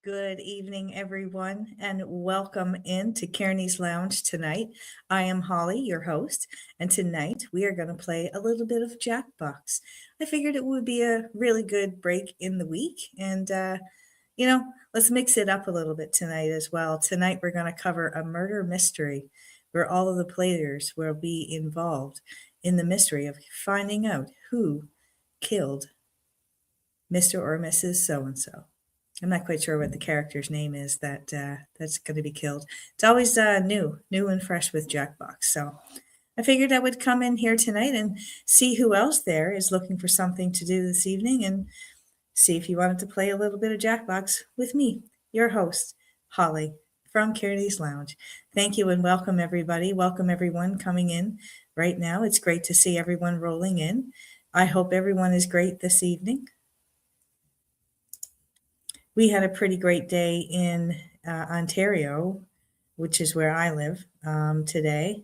Good evening, everyone, and welcome in to Kearney's Lounge tonight. I am Holly, your host, and tonight we are going to play a little bit of Jackbox. I figured it would be a really good break in the week, and let's mix it up a little bit tonight as well. Tonight we're going to cover a murder mystery where all of the players will be involved in the mystery of finding out who killed Mr. or Mrs. So and so. I'm not quite sure what the character's name is that's going to be killed. It's always new and fresh with Jackbox. So I figured I would come in here tonight and see who else there is looking for something to do this evening, and see if you wanted to play a little bit of Jackbox with me, your host, Holly from Kearney's Lounge. Thank you and welcome everybody. Welcome everyone coming in right now. It's great to see everyone rolling in. I hope everyone is great this evening. We had a pretty great day in Ontario, which is where I live today.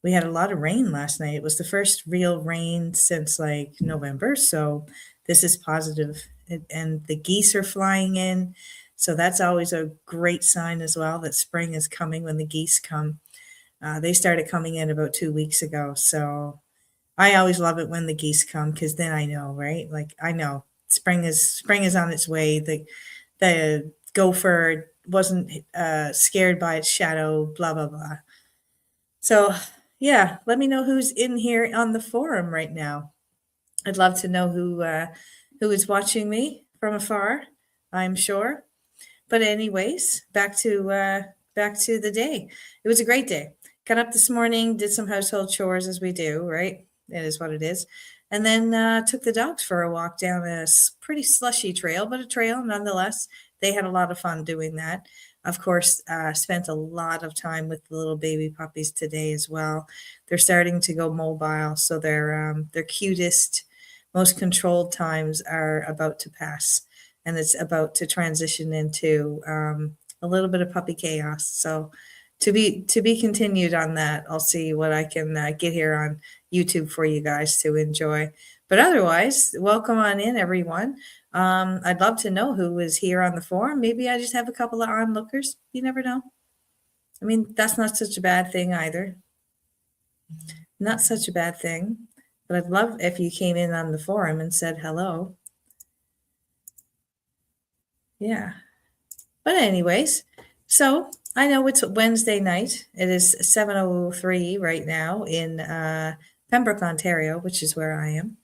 We had a lot of rain last night. It was the first real rain since like November. So this is positive. And the geese are flying in. So that's always a great sign as well that spring is coming when the geese come. They started coming in about 2 weeks ago. So I always love it when the geese come because then I know, right? Like I know spring is on its way. The gopher wasn't scared by its shadow, blah, blah, blah. So, yeah, let me know who's in here on the forum right now. I'd love to know who is watching me from afar, I'm sure. But anyways, back to the day. It was a great day. Got up this morning, did some household chores as we do, right? It is what it is. And then took the dogs for a walk down a pretty slushy trail, but a trail nonetheless. They had a lot of fun doing that. Of course, spent a lot of time with the little baby puppies today as well. They're starting to go mobile, so their cutest, most controlled times are about to pass, and it's about to transition into a little bit of puppy chaos. So to be continued on that. I'll see what I can get here on YouTube for you guys to enjoy. But otherwise, welcome on in, everyone. I'd love to know who is here on the forum. Maybe I just have a couple of onlookers. You never know. I mean, that's not such a bad thing either. Not such a bad thing. But I'd love if you came in on the forum and said hello. Yeah. But anyways, so I know it's Wednesday night. It is 7:03 right now in Pembroke, Ontario, which is where I am.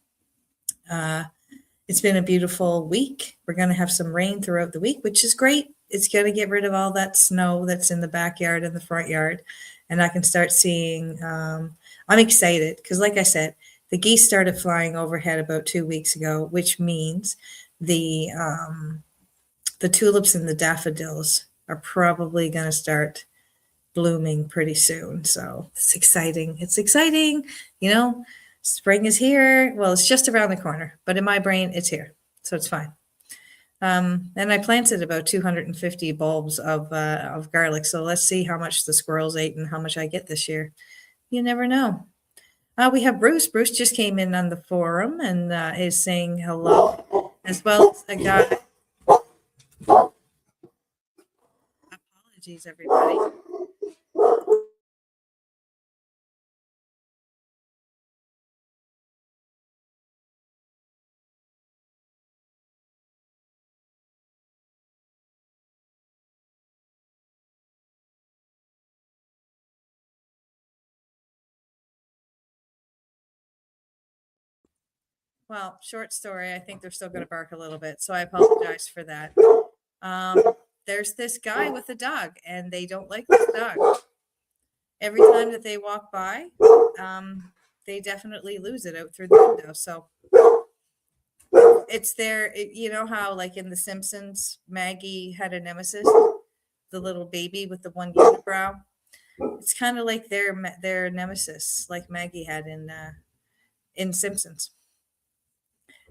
It's been a beautiful week. We're going to have some rain throughout the week, which is great. It's going to get rid of all that snow that's in the backyard and the front yard. And I can start seeing, I'm excited because, like I said, the geese started flying overhead about 2 weeks ago, which means the tulips and the daffodils are probably going to start blooming pretty soon. So it's exciting. It's exciting. Spring is here. Well, it's just around the corner, but in my brain, it's here. So it's fine. And I planted about 250 bulbs of garlic. So let's see how much the squirrels ate and how much I get this year. You never know. We have Bruce. Bruce just came in on the forum and is saying hello, as well as a guy. Apologies, everybody. Well, short story. I think they're still going to bark a little bit, so I apologize for that. There's this guy with a dog, and they don't like this dog. Every time that they walk by, they definitely lose it out through the window. So it's there. You know how, like in The Simpsons, Maggie had a nemesis, the little baby with the one unibrow. It's kind of like their nemesis, like Maggie had in Simpsons.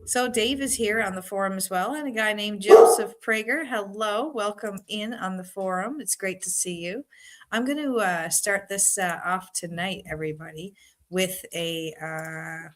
So Dave is here on the forum as well, and a guy named Joseph Prager. Hello, welcome in on the forum. It's great to see you. I'm going to start this off tonight, everybody, with it's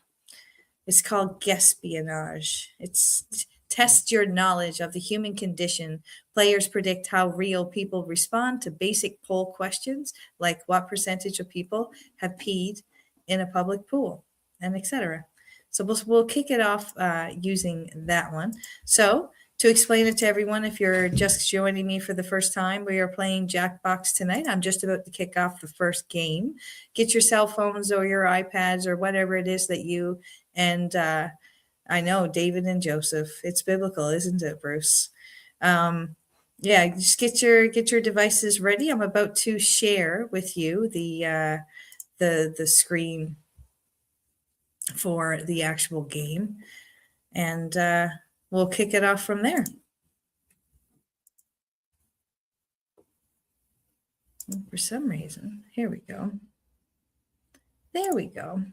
called Guespionage. It's test your knowledge of the human condition. Players predict how real people respond to basic poll questions, like what percentage of people have peed in a public pool, and etc. So we'll kick it off using that one. So to explain it to everyone, if you're just joining me for the first time, we are playing Jackbox tonight. I'm just about to kick off the first game. Get your cell phones or your iPads or whatever it is that you and I know David and Joseph. It's biblical, isn't it, Bruce? Yeah, just get your devices ready. I'm about to share with you the screen for the actual game, and we'll kick it off from there. For some reason, here we go. There we go.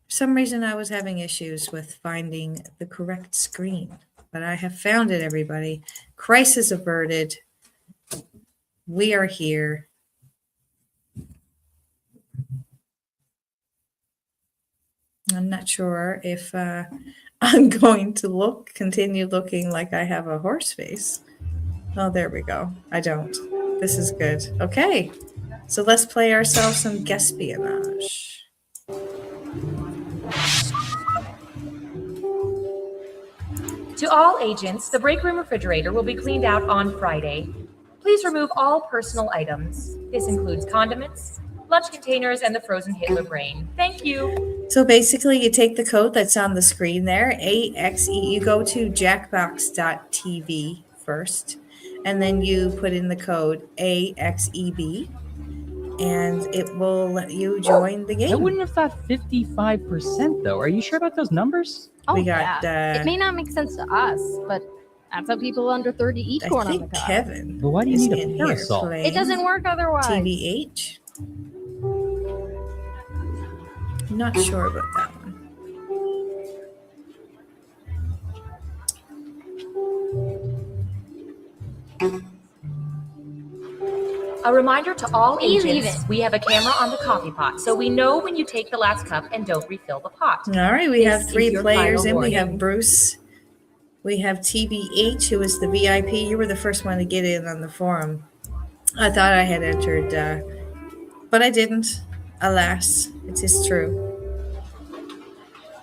For some reason, I was having issues with finding the correct screen, but I have found it, everybody. Crisis averted. We are here. I'm not sure if I'm going to continue looking like I have a horse face. Oh, there we go. I don't. This is good. Okay. So let's play ourselves some guespionage. To all agents, the break room refrigerator will be cleaned out on Friday. Please remove all personal items. This includes condiments, lunch containers, and the frozen Hitler brain. Thank you. So basically, you take the code that's on the screen there, AXE. You go to jackbox.tv first, and then you put in the code AXEB, and it will let you join the game. I wouldn't have thought 55%, though. Are you sure about those numbers? Oh, We got, yeah. It may not make sense to us, but that's how people under 30 eat corn I on the think cob. Kevin. But why do you is need a in here parasol? playing It doesn't work otherwise. TBH. I'm not sure about that one. A reminder to all Please leave agents, it. we have a camera on the coffee pot, so we know when you take the last cup and don't refill the pot. All right, we This have is 3 your players final in. We have warning. Bruce. We have TBH, who is the VIP. You were the first one to get in on the forum. I thought I had entered, but I didn't. Alas, it is true.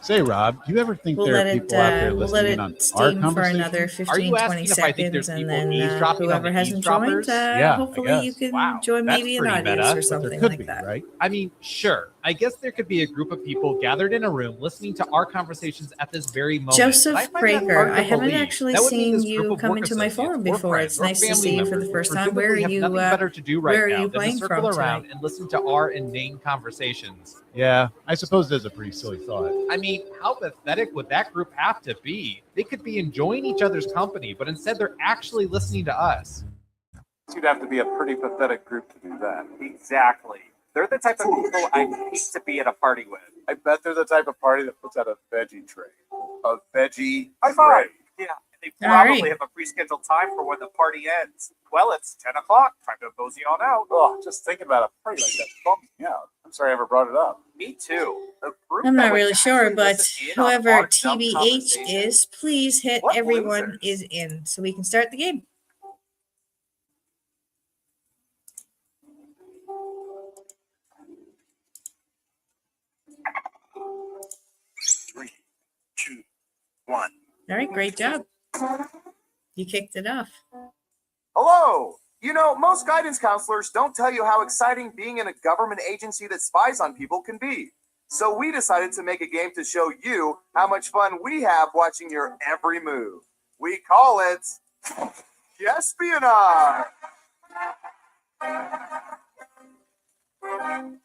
Say, Rob, do you ever think We'll there let are it people out there we'll let listening in on it our steam for conversation? another Are 15, you 20 asking if I think there's seconds, and people then eavesdropping on whoever the hasn't joined, eavesdroppers? Yeah, I hopefully you guess. can Wow, join that's maybe an pretty audience meta. or But there something could like be, that. right? I mean, sure. I guess there could be a group of people gathered in a room listening to our conversations at this very moment. Joseph but I find that Prager, hard to I haven't believe. actually That would mean seen this group you of come work into my associates forum or before. friends It's or nice to family see you for members the first time. Where are presumably have you? nothing better to do right where are now you than to playing circle from around tonight? and listen to our inane conversations. Yeah, I suppose it is a pretty silly thought. I mean, how pathetic would that group have to be? They could be enjoying each other's company, but instead they're actually listening to us. You'd have to be a pretty pathetic group to do that. Exactly. They're the type of people I hate to be at a party with. I bet they're the type of party that puts out a veggie tray. A veggie High five. tray. Yeah, and they All probably right. have a pre-scheduled time for when the party ends. Well, it's 10 o'clock. Time to mosey on out. Oh, just thinking about a party like that bums me out. I'm sorry I ever brought it up. Me too. A group I'm that not would really sure, actually but listen in on whoever our dumb TBH conversation. is, please hit What everyone losers? is in so we can start the game. Three, two, one. All right, great job. You kicked it off. Hello! You know, most guidance counselors don't tell you how exciting being in a government agency that spies on people can be. So we decided to make a game to show you how much fun we have watching your every move. We call it Espionage.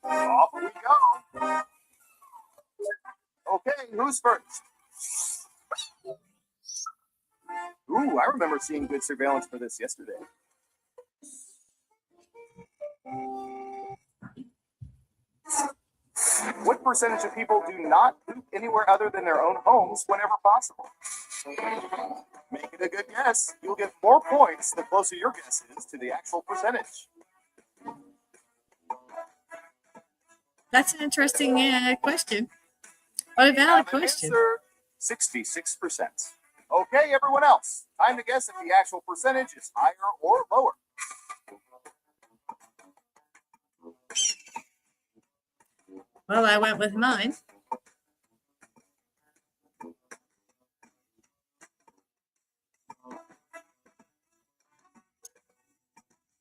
Off we go. Okay, who's first? Ooh, I remember seeing good surveillance for this yesterday. What percentage of people do not poop anywhere other than their own homes whenever possible? Make it a good guess. You'll get more points the closer your guess is to the actual percentage. That's an interesting question. What a valid question. Answer, 66%. Okay, everyone else, time to guess if the actual percentage is higher or lower. Well, I went with mine.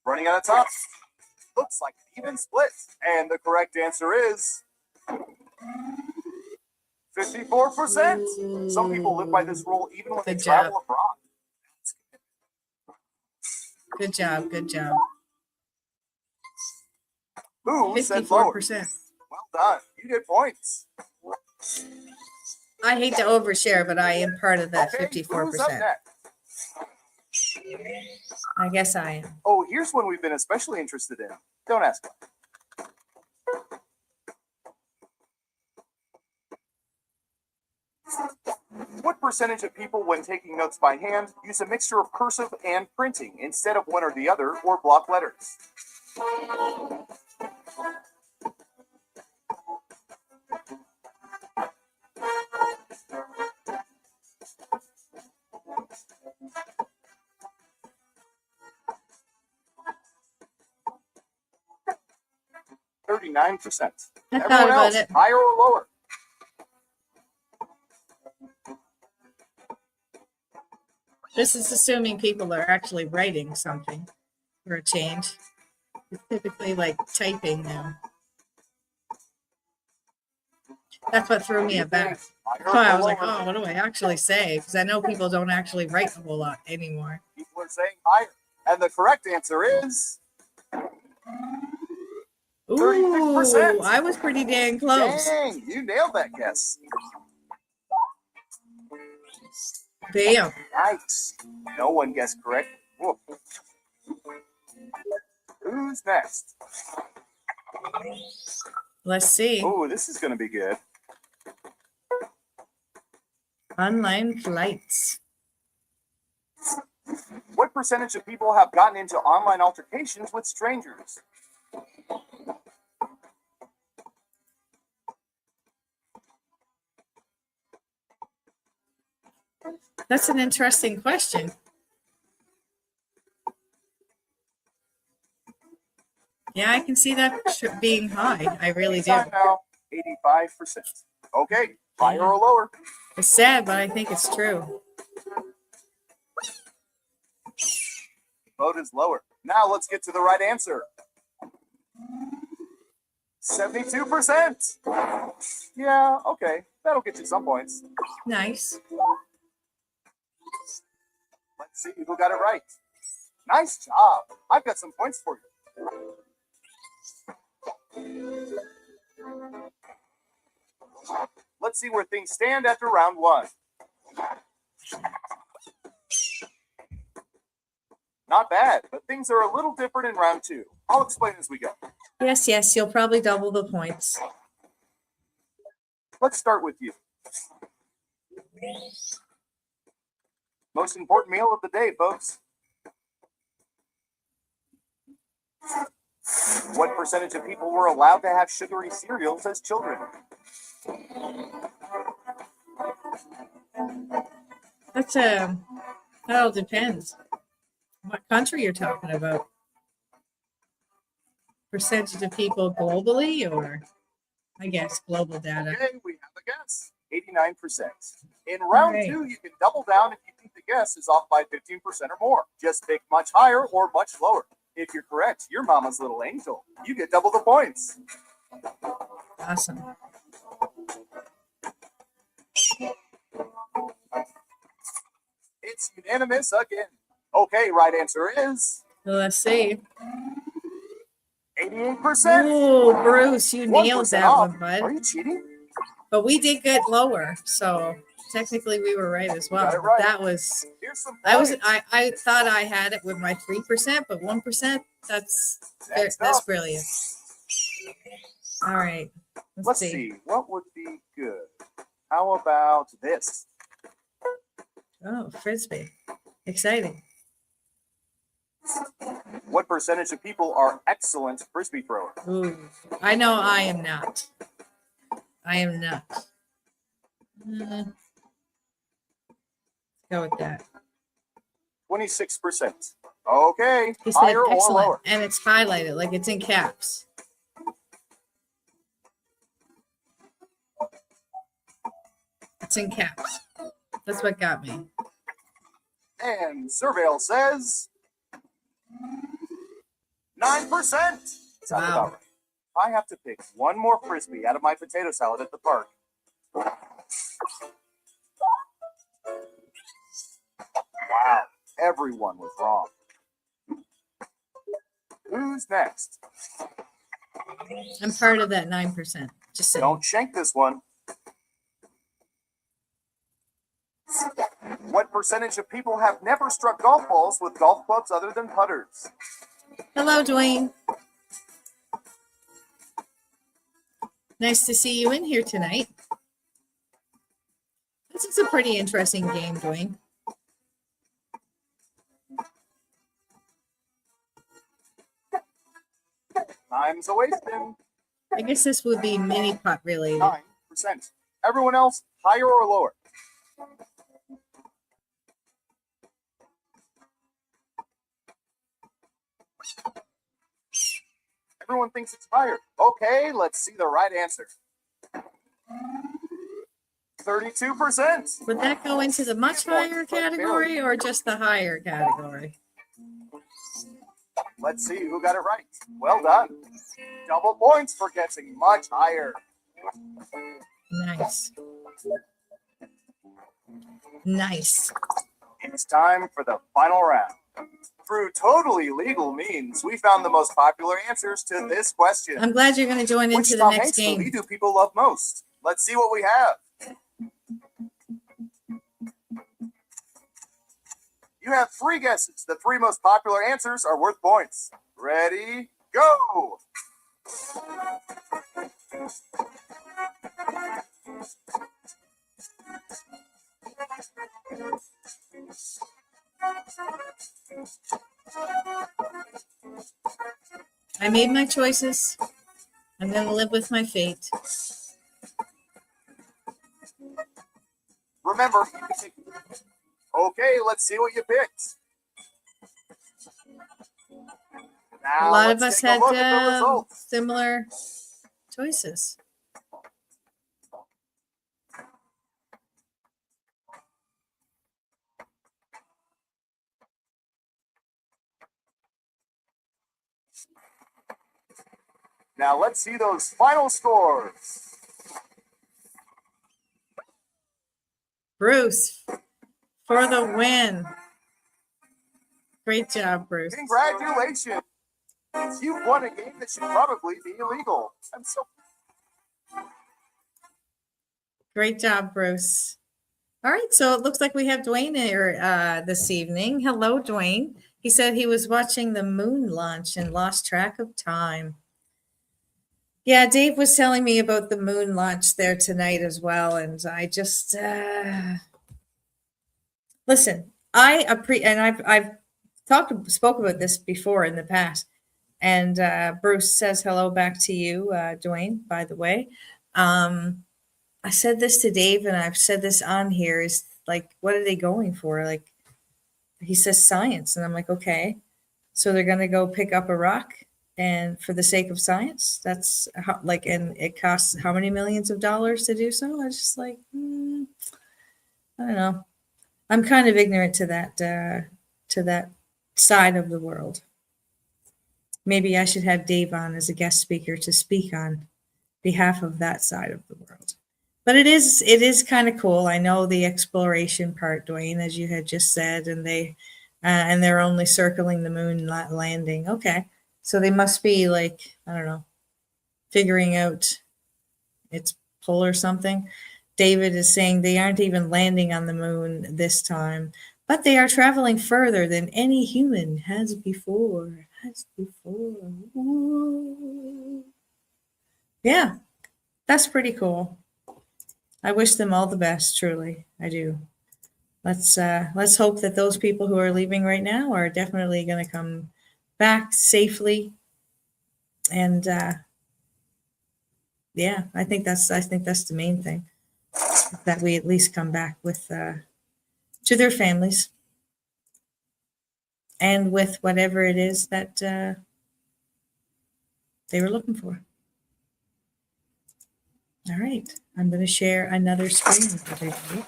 Running out of time. Looks like an even split. And the correct answer is 54%. Some people live by this rule even when they Good travel job. abroad. Good job. Good job. Who said lower? 54%. Well done. You get points. I hate to overshare, but I am part of that Okay, who's up 54%. next? I guess I am. Oh, here's one we've been especially interested in. Don't ask why. What percentage of people, when taking notes by hand, use a mixture of cursive and printing instead of one or the other, or block letters? %39. I thought Everyone about else, it. higher or lower? This is assuming people are actually writing something for a change. It's typically like typing now. That's what threw me aback. Higher Oh, I or was like, lower? oh, what do I actually say? Because I know people don't actually write a whole lot anymore. People are saying higher. And the correct answer is Ooh, 36%. I was pretty dang close. Dang, you nailed that guess. Bam. Nice. No one guessed correct. Whoa. Who's next? Let's see. Oh, this is going to be good. Online flights. What percentage of people have gotten into online altercations with strangers? That's an interesting question. Yeah, I can see that being high. I really do. Time now, 85%. Okay, higher or lower? It's sad, but I think it's true. Vote is lower. Now let's get to the right answer. 72%. Yeah, okay. That'll get you some points. Nice. Let's see who got it right. Nice job. I've got some points for you. Let's see where things stand after round one. Not bad, but things are a little different in round two. I'll explain as we go. Yes, yes, you'll probably double the points. Let's start with you. Most important meal of the day, folks. What percentage of people were allowed to have sugary cereals as children? That's that all depends. What country you're talking about? Percentage of people globally, or I guess global data. Okay, we have a guess. 89%. In round Right. two, you can double down if you think the guess is off by 15% or more. Just pick much higher or much lower. If you're correct, you're mama's little angel. You get double the points. Awesome. It's unanimous again. Okay, right answer is So let's see. 88%. Oh, Bruce, you nailed 1% that off. one, bud. Are you cheating? But we did get lower, so technically we were right as well. Got it But right. that was Here's some I was points. I thought I had it with my 3%, but 1%, that's Next that's up. brilliant. All right. Let's see. What would be good? How about this? Oh, frisbee. Exciting. What percentage of people are excellent frisbee throwers? Ooh. I know I am not. I am not. It's Go with that. 26%. Okay, He said higher or excellent, lower? and it's highlighted like it's in caps. It's in caps. That's what got me. And Surveil says 9%. Sounds Wow. about right. I have to pick one more frisbee out of my potato salad at the park. Wow, everyone was wrong. Who's next? I'm part of that 9%. Just saying. Don't shank this one. What percentage of people have never struck golf balls with golf clubs other than putters? Hello, Dwayne. Nice to see you in here tonight. This is a pretty interesting game, Dwayne. Time's a wasting. I guess this would be mini putt related. 9%. Everyone else, higher or lower? Everyone thinks it's higher. Okay, let's see the right answer. 32%. Would that go into the much higher category or just the higher category? Let's see who got it right. Well done. Double points for guessing much higher. Nice. Nice. It's time for the final round. Through totally legal means, we found the most popular answers to this question. I'm glad you're going to join Which into the Tom next Hanks game. movie do people love most? Let's see what we have. You have 3 guesses. The 3 most popular answers are worth points. Ready, go! I made my choices. I'm going to live with my fate. Remember, you can take... Okay, let's see what you picked. Now, A lot of let's us take a had look at the results. similar choices. Now let's see those final scores. Bruce, for the win. Great job, Bruce. Congratulations. You've won a game that should probably be illegal. I'm so... Great job, Bruce. All right, so it looks like we have Dwayne here this evening. Hello, Dwayne. He said he was watching the moon launch and lost track of time. Yeah, Dave was telling me about the moon launch there tonight as well, and I just listen. I've spoke about this before in the past, and Bruce says hello back to you, Dwayne. By the way, I said this to Dave, and I've said this on here. Is like, what are they going for? Like, he says science, and I'm like, okay, so they're gonna go pick up a rock. And for the sake of science, that's how, like, and it costs how many millions of dollars to do so? I was just like, I don't know. I'm kind of ignorant to that side of the world. Maybe I should have Dave on as a guest speaker to speak on behalf of that side of the world. But it is kind of cool. I know the exploration part, Dwayne, as you had just said, and they're only circling the moon, not landing. Okay. So they must be like, I don't know, figuring out its pull or something. David is saying they aren't even landing on the moon this time, but they are traveling further than any human has before. Ooh. Yeah, that's pretty cool. I wish them all the best, truly. I do. Let's hope that those people who are leaving right now are definitely going to come back safely, and yeah, I think that's the main thing, that we at least come back with to their families and with whatever it is that they were looking for. All right, I'm going to share another screen with everybody.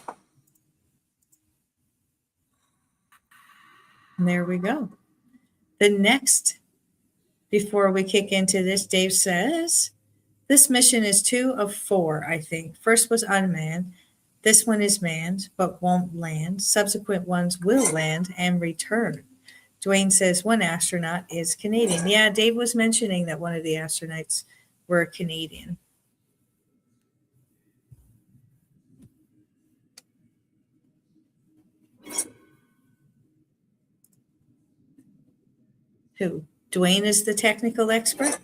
And there we go. The next, before we kick into this, Dave says, this mission is 2 of 4, I think. First was unmanned. This one is manned, but won't land. Subsequent ones will land and return. Dwayne says 1 astronaut is Canadian. Yeah, Dave was mentioning that one of the astronauts were Canadian. Who? Dwayne is the technical expert?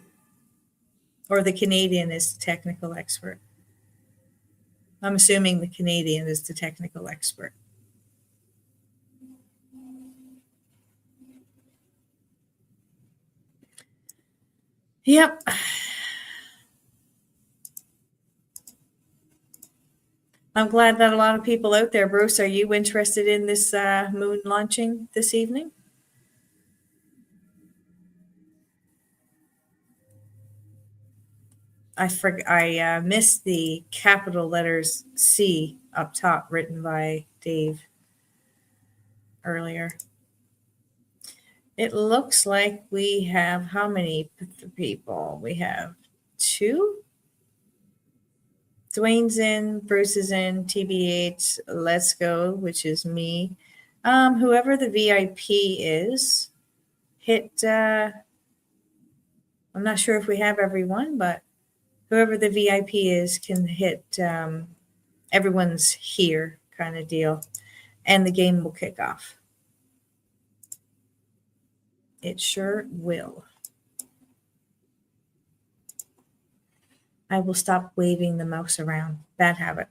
Or the Canadian is the technical expert? I'm assuming the Canadian is the technical expert. Yep. I'm glad that a lot of people out there, Bruce, are you interested in this moon launching this evening? I missed the capital letters C up top written by Dave earlier. It looks like we have how many people? We have 2. Dwayne's in, Bruce is in, TBH, Let's Go, which is me. Whoever the VIP is, hit, I'm not sure if we have everyone, but whoever the VIP is can hit everyone's here kind of deal, and the game will kick off. It sure will. I will stop waving the mouse around. Bad habit.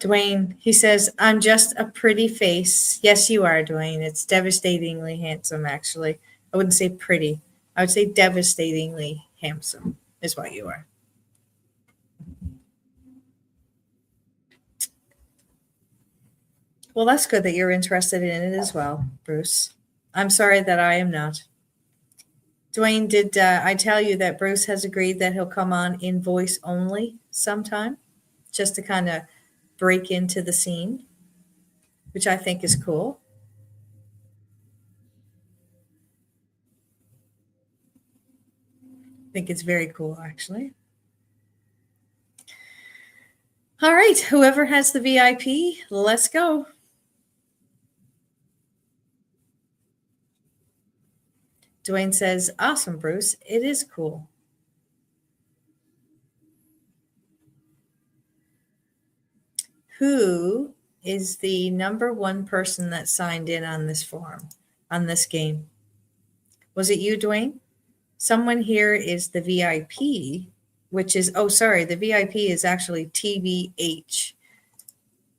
Dwayne, he says, I'm just a pretty face. Yes, you are, Dwayne. It's devastatingly handsome, actually. I wouldn't say pretty. I would say devastatingly handsome is what you are. Well, that's good that you're interested in it as well, Bruce. I'm sorry that I am not. Dwayne, did I tell you that Bruce has agreed that he'll come on in voice only sometime, just to kind of break into the scene, which I think is cool. I think it's very cool, actually. All right, whoever has the VIP, let's go. Dwayne says, awesome, Bruce. It is cool. Who is the number 1 person that signed in on this form, on this game? Was it you, Dwayne? Someone here is the VIP, which is, oh, sorry, the VIP is actually TBH.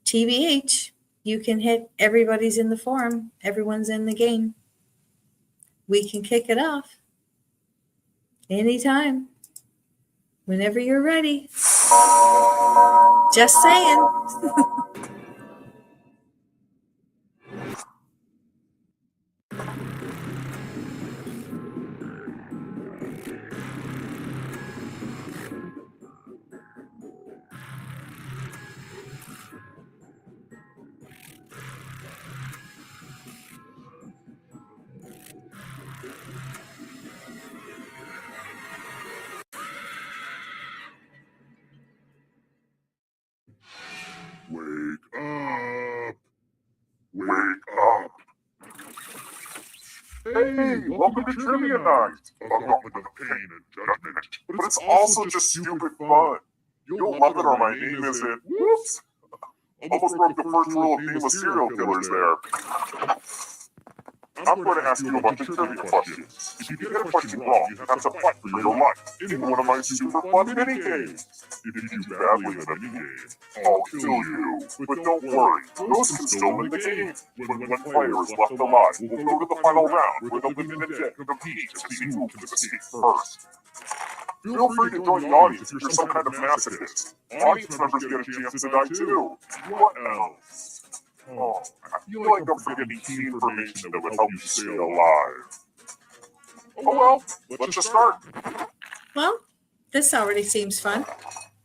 TBH, you can hit everybody's in the forum. Everyone's in the game. We can kick it off anytime, whenever you're ready. Just saying. Wake up! Wake up! Hey, welcome to Trivia Night! A moment of pain and judgment, But it's also just stupid fun. You'll love it or my name isn't. Whoops! Almost broke the first rule of being a serial killers there. I'm going to ask you a bunch of trivia questions. If you get a question wrong, you have to fight for your life in one of my super fun mini games. If you do badly in the mini game, I'll kill you. But don't worry, ghosts can still win the game. When one player is left alive, we'll go to the final round where the living and dead compete to see who can escape first. Feel free to join the audience if you're some kind of masochist. Audience members get a chance to die too. What else? Oh, I feel like I'm forgetting key information that would help you stay alive. Oh well, let's just start. Well, this already seems fun.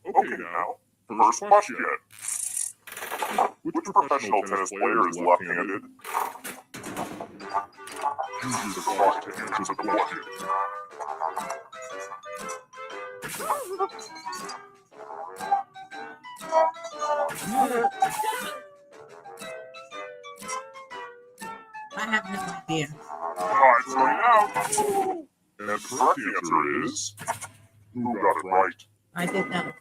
Okay now, first question. Which professional tennis player is left-handed? Use the clock to answer the question. I have no idea. Time's running out. And the correct answer is... Who got it right? I did not.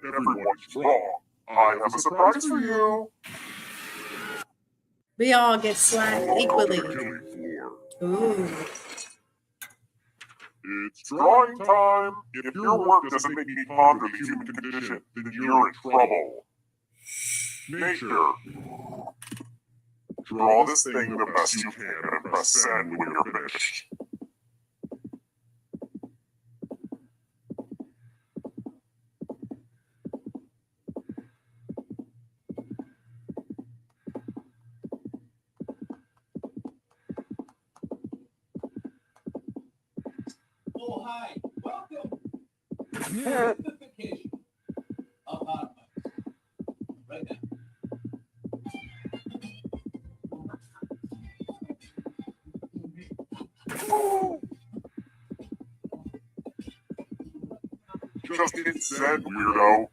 Everyone's wrong. I have a surprise for you. We all get slapped equally. Killing floor. Ooh. It's drawing time. If your work doesn't make me ponder the human condition, then you're in trouble. Nature. Draw this thing the best you can and press send when you're finished. Oh, hi. Welcome. Vacation. Up hot right now. Just hit send, weirdo.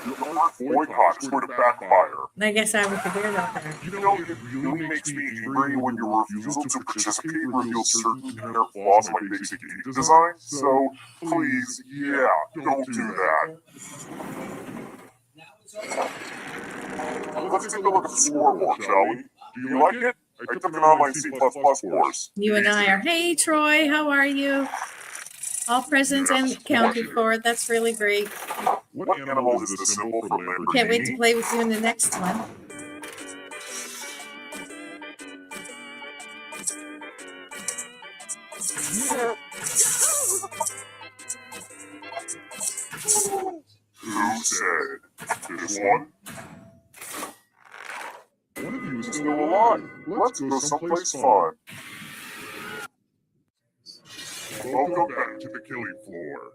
Your art boycott is going to backfire. I guess I was the weirdo there. You know, it really makes me angry when your refusal to participate reveals certain inherent flaws in my basic game design. So, please, yeah, don't do that. Now it's over. Let's take a look at the scoreboard, shall we? Do you like it? I took an online C++ course. You and I are, hey, Troy, how are you? All presents and accounted for. That's really great. What animal is the symbol for Lamborghini? Can't wait to play with you in the next one. Who said? This one? One of you is still alive. Let's go someplace fun. Welcome back to the killing floor.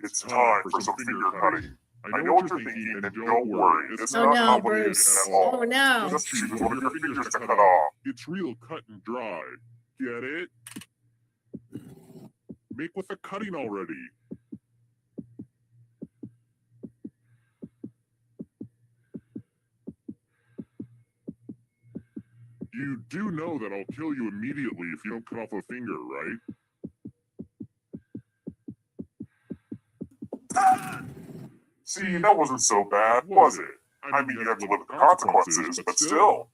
It's time for some finger cutting. I know what you're thinking, and don't worry, it's Oh not no, complicated Bruce. at all. Oh no. Just choose one of your fingers to cut off. It's real cut and dry. Get it? Make with the cutting already. You do know that I'll kill you immediately if you don't cut off a finger, right? See, that wasn't so bad, was it? I mean, you have to live with the consequences, but still.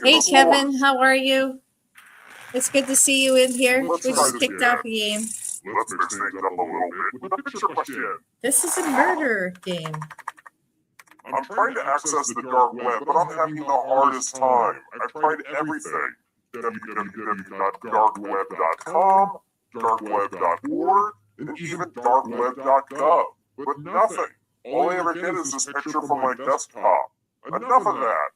Hey, Kevin, how are you? It's good to see you in here. Let's We try just this kicked again. off a game. Let's mix things up a little bit with a picture question. This is a murder game. I'm trying to access the dark web, but I'm having the hardest time. I've tried everything. www.darkweb.com, darkweb.org, and even darkweb.gov. But nothing. All I ever get is this picture from my desktop. Enough of that.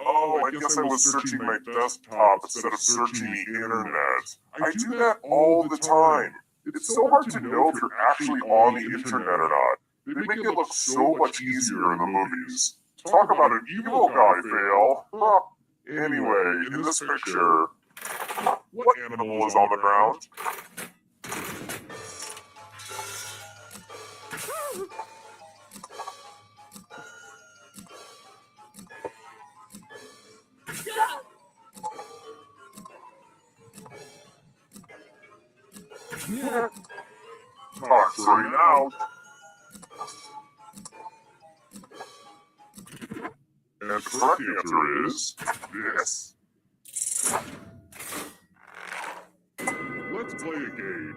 Oh, I guess I was searching my desktop instead of searching the internet. I do that all the time. It's so hard to know if you're actually on the internet or not. They make it look so much easier in the movies. Talk about an evil guy fail. Huh. Anyway, in this picture, what animal is on the ground? Time's running out. And the correct answer is this. Let's play a game.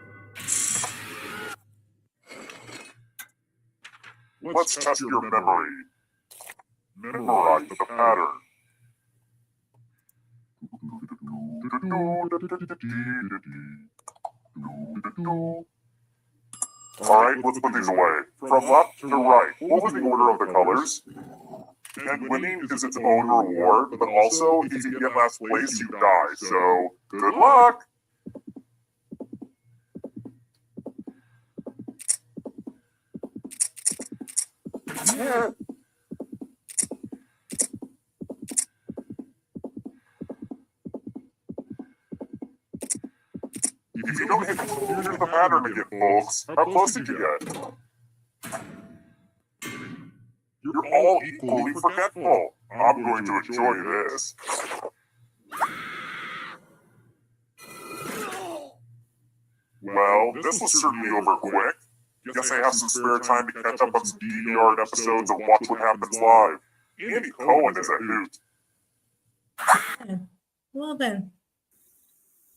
Let's test your memory. Memorize the pattern. Alright, let's put these away. From left to right, what was the order of the colors? And winning is its own reward, but also, if you get last place, you die, so good luck! If you don't hit, here's the pattern again, folks. How close did you get? You're all equally forgetful. I'm going to enjoy this. Well, this was certainly over quick. Guess I have some spare time to catch up on some DVR episodes of Watch What Happens Live. Andy Cohen is a hoot. Well then.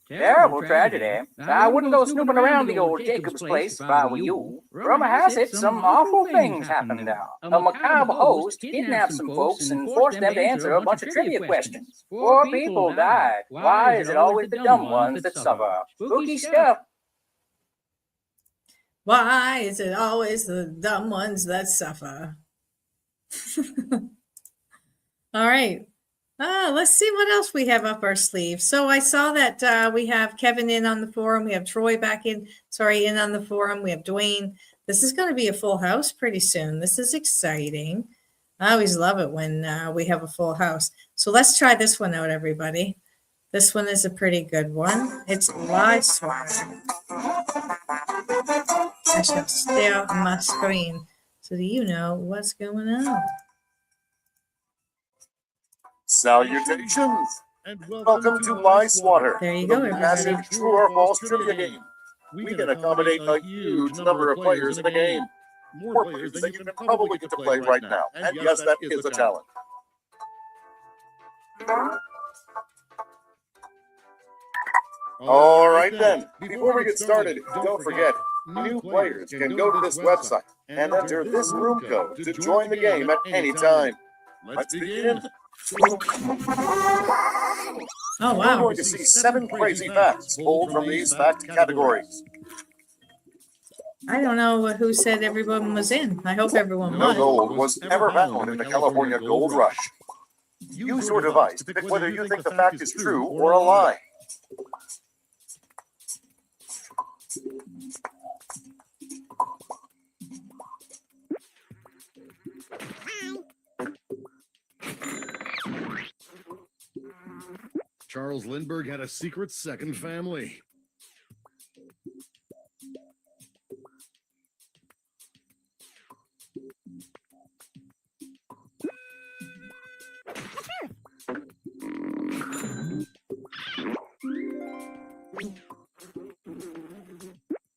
Terrible tragedy. I wouldn't go snooping around the old Jacob's place if I were you. Rumor has it some awful things happened now. A macabre host kidnapped some folks and forced them to answer a bunch of trivia questions. Poor people died. Why is it always the dumb ones that suffer? Spooky stuff. Why is it always the dumb ones that suffer? All right. Let's see what else we have up our sleeve. So I saw that we have Kevin in on the forum. We have Troy in on the forum. We have Dwayne. This is going to be a full house pretty soon. This is exciting. I always love it when we have a full house. So let's try this one out, everybody. This one is a pretty good one. It's live swap. I shall stare on my screen so that you know what's going on. Salutations! And welcome to My Swatter. There you go, the everybody. massive true or false trivia game. We can accommodate a huge number of players in a game. More players than you can probably get to play right now. And yes, that is a challenge. All right then, before we get started, don't forget, new players can go to this website and enter this room code to join the game at any time. Let's begin. Oh, wow. We're going to see 7 crazy facts pulled from these fact categories. I don't know who said everyone was in. I hope everyone No was. gold was ever found in the California Gold Rush. Use your device to pick whether you think the fact is true or a lie. Charles Lindbergh had a secret second family.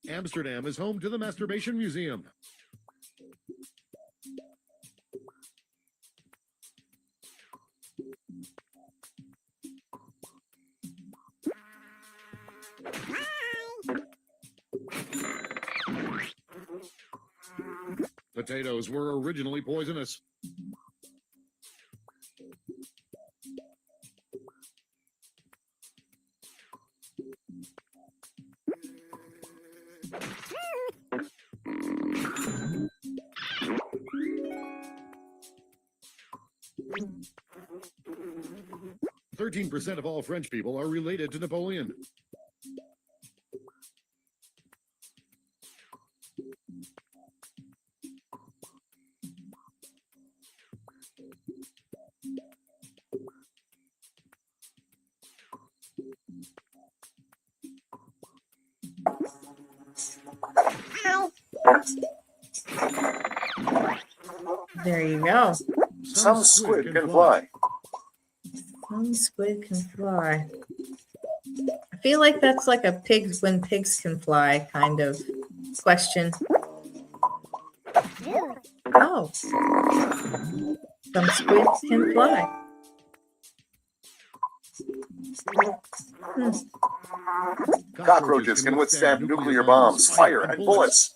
Amsterdam is home to the Masturbation Museum. Potatoes were originally poisonous. %13% of all French people are related to Napoleon. There you go. Some squid can fly. Some squid can fly. I feel like that's like a pigs when pigs can fly kind of question. Oh, some squids can fly. Cockroaches can withstand nuclear bombs, fire, and bullets.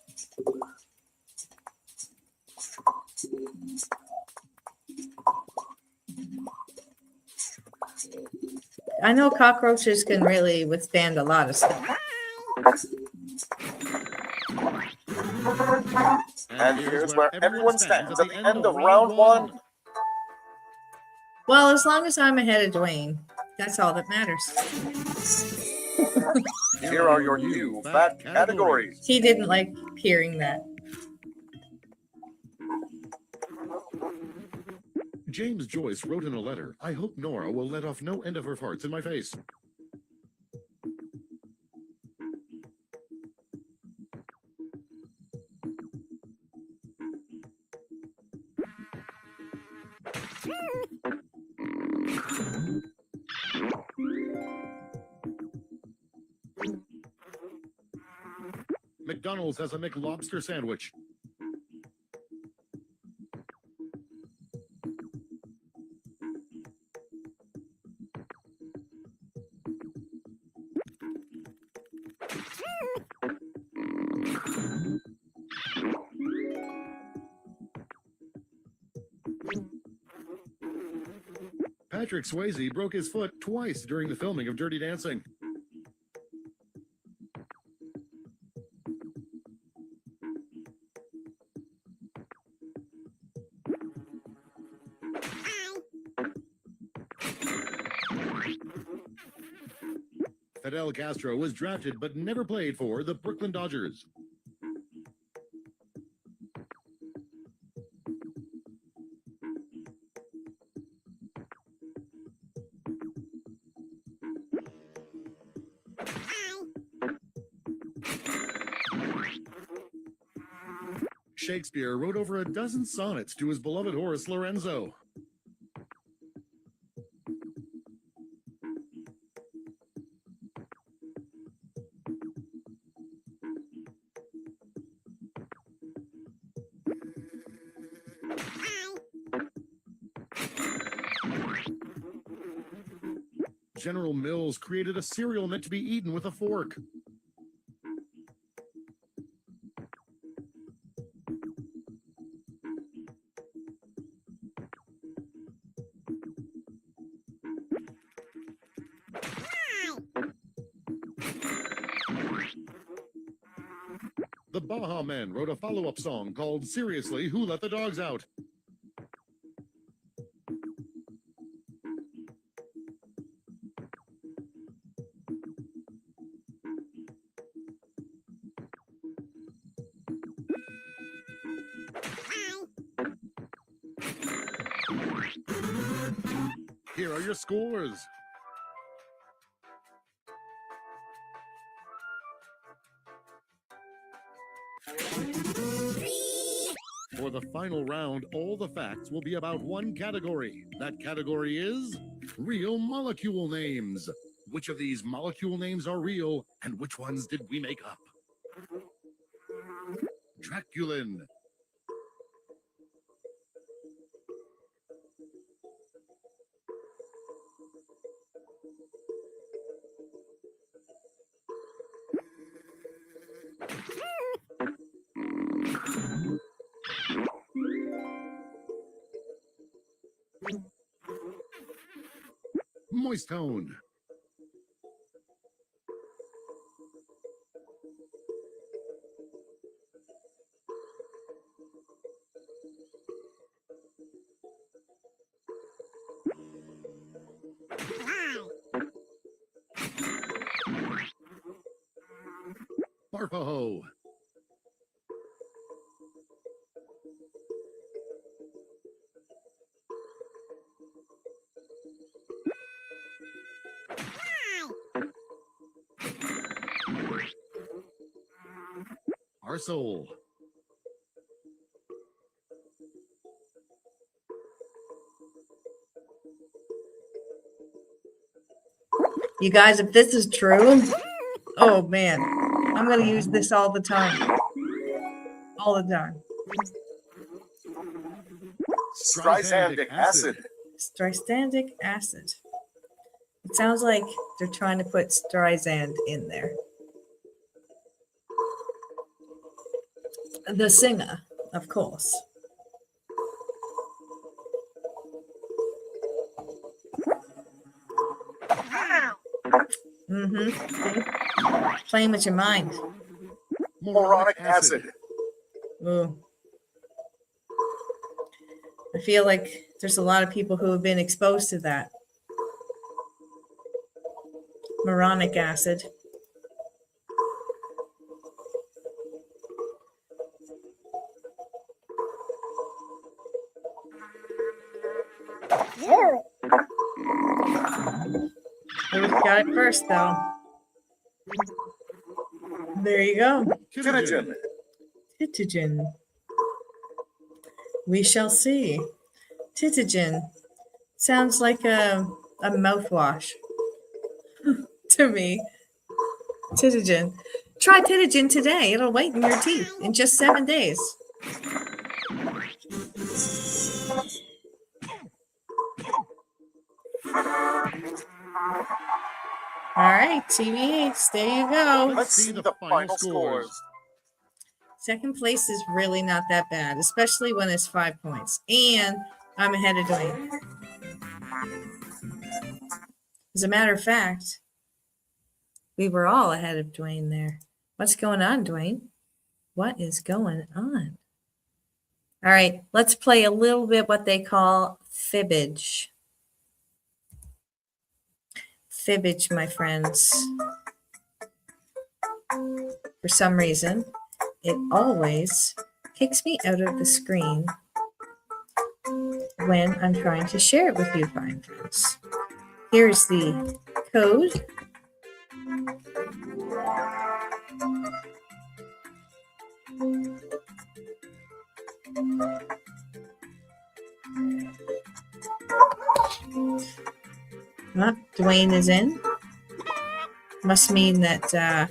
I know cockroaches can really withstand a lot of stuff. And here's where everyone stands at the end of round one. Well, as long as I'm ahead of Dwayne, that's all that matters. Here are your new fact categories. He didn't like hearing that. James Joyce wrote in a letter, I hope Nora will let off no end of her farts in my face. McDonald's has a McLobster sandwich. Patrick Swayze broke his foot twice during the filming of Dirty Dancing. Fidel Castro was drafted but never played for the Brooklyn Dodgers. Shakespeare wrote over a dozen sonnets to his beloved horse Lorenzo. General Mills created a cereal meant to be eaten with a fork. The Baha Men wrote a follow-up song called Seriously, Who Let the Dogs Out? Here are your scores. For the final round, all the facts will be about one category. That category is real molecule names. Which of these molecule names are real, and which ones did we make up? Draculin. Moist tone. Barfaho. Our soul. You guys, if this is true, oh man, I'm going to use this all the time. All the time. Strysandic acid. Strysandic acid. It sounds like they're trying to put Streisand in there. The singer, of course. Mm-hmm. Playing with your mind. Moronic acid. Ooh. I feel like there's a lot of people who have been exposed to that. Moronic acid. Ruth got it first, though. There you go. Titigen. Titigen. We shall see. Titigen sounds like a mouthwash to me. Titigen. Try Titigen today. It'll whiten your teeth in just 7 days. All right, TBH, there you go. Let's see the final scores. Second place is really not that bad, especially when it's 5 points. And I'm ahead of Dwayne. As a matter of fact, we were all ahead of Dwayne there. What's going on, Dwayne? What is going on? All right, let's play a little bit what they call fibbage. Fibbage, my friends. For some reason, it always kicks me out of the screen when I'm trying to share it with you, fine friends. Here's the code. Dwayne is in. Must mean that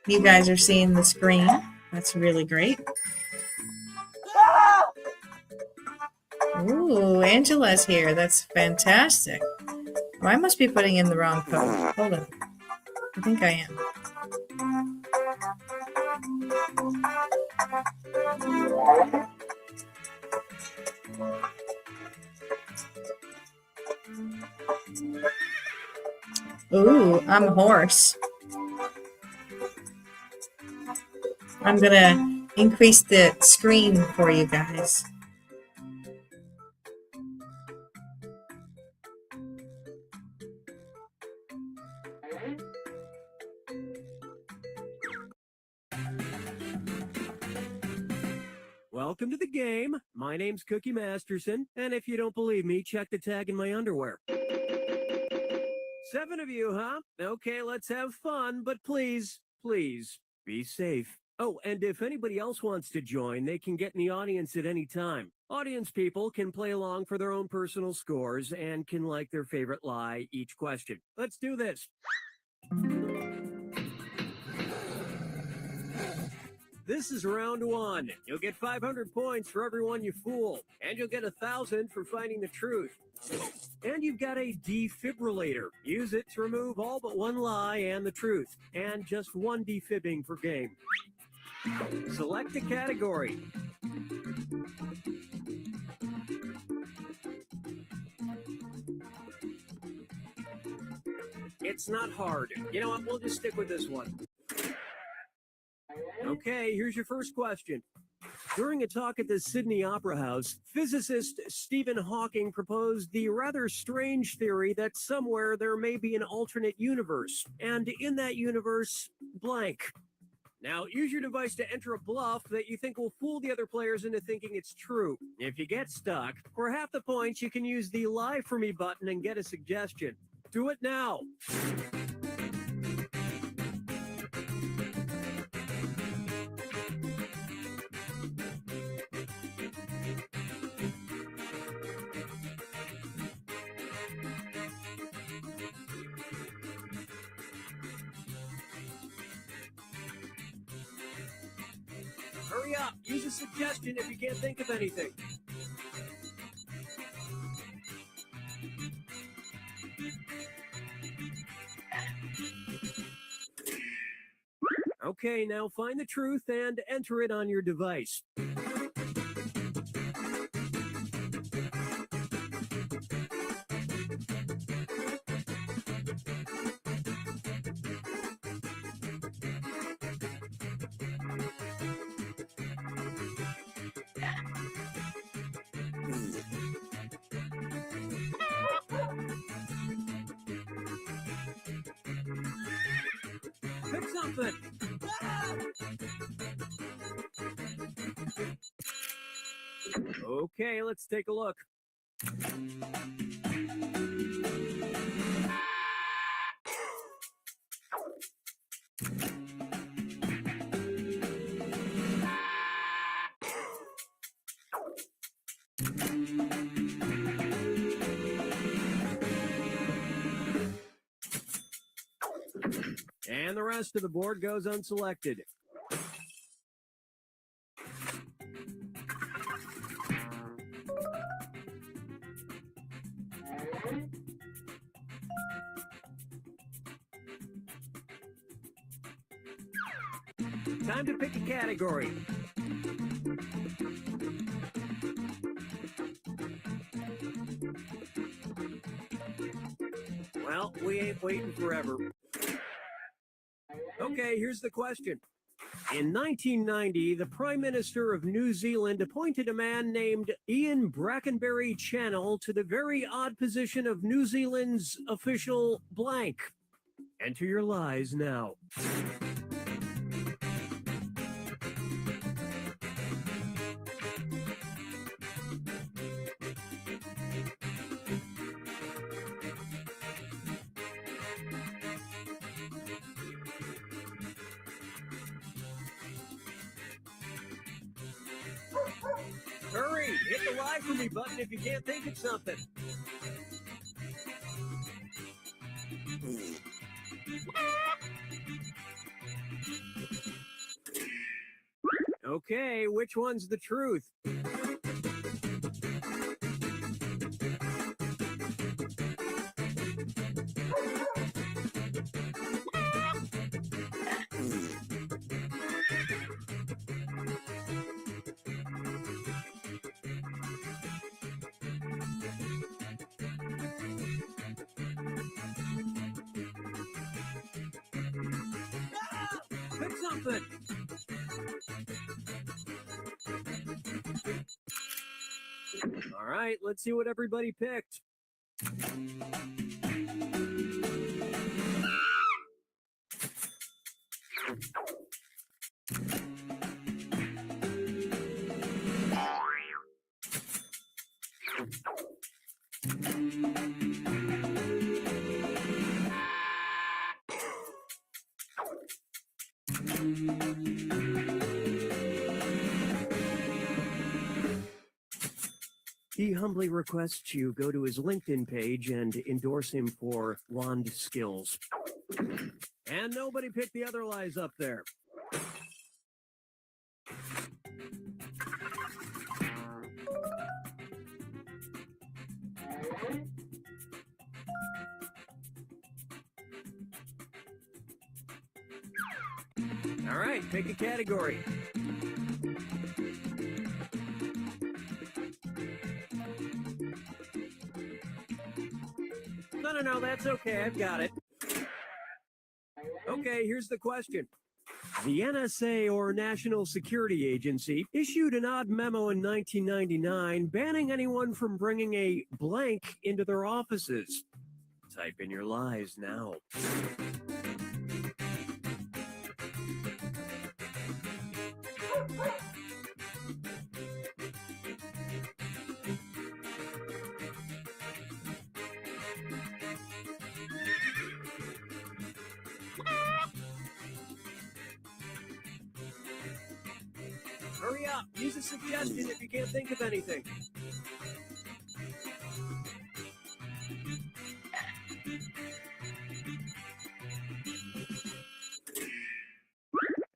you guys are seeing the screen. That's really great. Ooh, Angela's here. That's fantastic. Oh, I must be putting in the wrong code. Hold on. I think I am. Ooh, I'm a horse. I'm gonna increase the screen for you guys. Welcome to the game. My name's Cookie Masterson, and if you don't believe me, check the tag in my underwear. 7 of you, huh? Okay, let's have fun, but please, please, be safe. Oh, and if anybody else wants to join, they can get in the audience at any time. Audience people can play along for their own personal scores and can like their favorite lie each question. Let's do this. This is round 1. You'll get 500 points for everyone you fool, and you'll get 1,000 for finding the truth. And you've got a defibrillator. Use it to remove all but one lie and the truth, and just 1 defibbing per game. Select a category. It's not hard. You know what? We'll just stick with this one. Okay, here's your first question. During a talk at the Sydney Opera House, physicist Stephen Hawking proposed the rather strange theory that somewhere there may be an alternate universe, and in that universe, blank. Now, use your device to enter a bluff that you think will fool the other players into thinking it's true. If you get stuck, for half the points, you can use the Lie For Me button and get a suggestion. Do it now. Hurry up. Use a suggestion if you can't think of anything. Okay, now find the truth and enter it on your device. Pick something. Okay, let's take a look. And the rest of the board goes unselected. Time to pick a category. Well, we ain't waiting forever. Okay, here's the question. In 1990, the Prime Minister of New Zealand appointed a man named Ian Brackenbury Channel to the very odd position of New Zealand's official blank. Enter your lies now. Hurry, hit the lie for me button if you can't think of something. Okay, which one's the truth? Pick something. All right, let's see what everybody picked. He humbly requests you go to his LinkedIn page and endorse him for wand skills. And nobody picked the other lies up there. All right, pick a category. No, that's okay. I've got it. Okay, here's the question. The NSA, or National Security Agency, issued an odd memo in 1999 banning anyone from bringing a blank into their offices. Type in your lies now. Hurry up. Use a suggestion if you can't think of anything.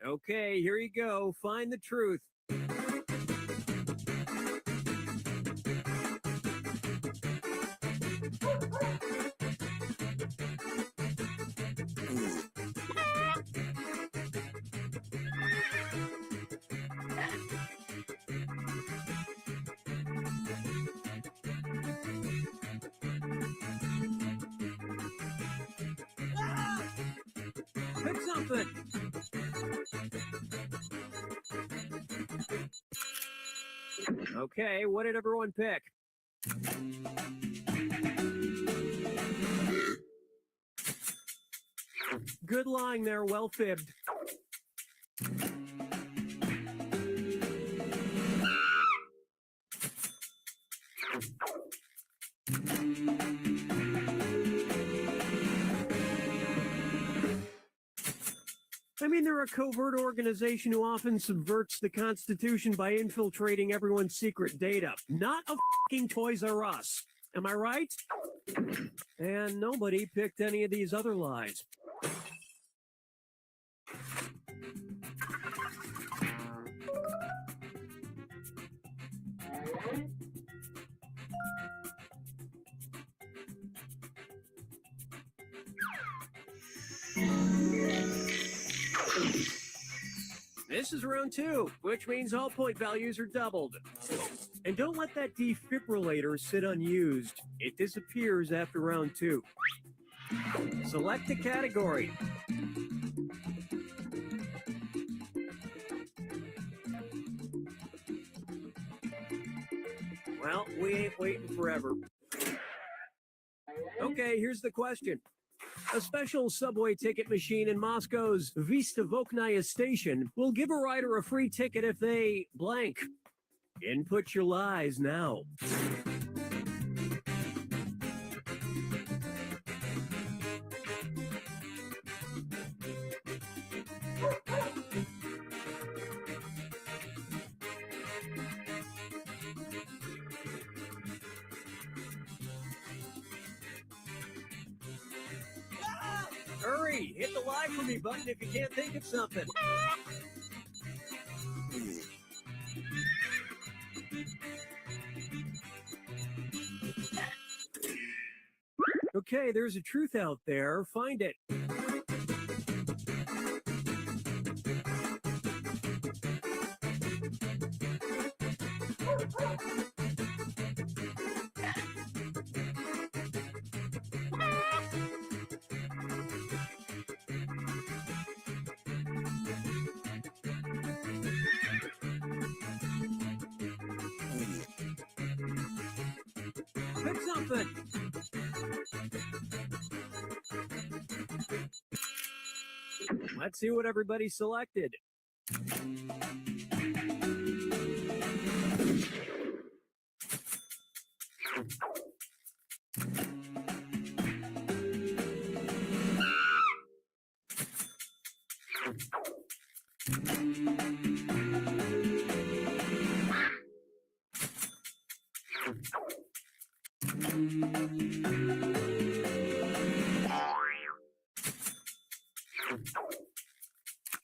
Okay, here you go. Find the truth. Pick something. Okay, what did everyone pick? Good lying there, well fibbed. I mean, they're a covert organization who often subverts the Constitution by infiltrating everyone's secret data. Not a fucking Toys R Us. Am I right? And nobody picked any of these other lies. This is round 2, which means all point values are doubled. And don't let that defibrillator sit unused. It disappears after round 2. Select a category. Well, we ain't waiting forever. Okay, here's the question. A special subway ticket machine in Moscow's Vystavoknaya station will give a rider a free ticket if they blank. Input your lies now. Hurry, hit the lie for me button if you can't think of something. Okay, there's a truth out there. Find it. Pick something. Let's see what everybody selected.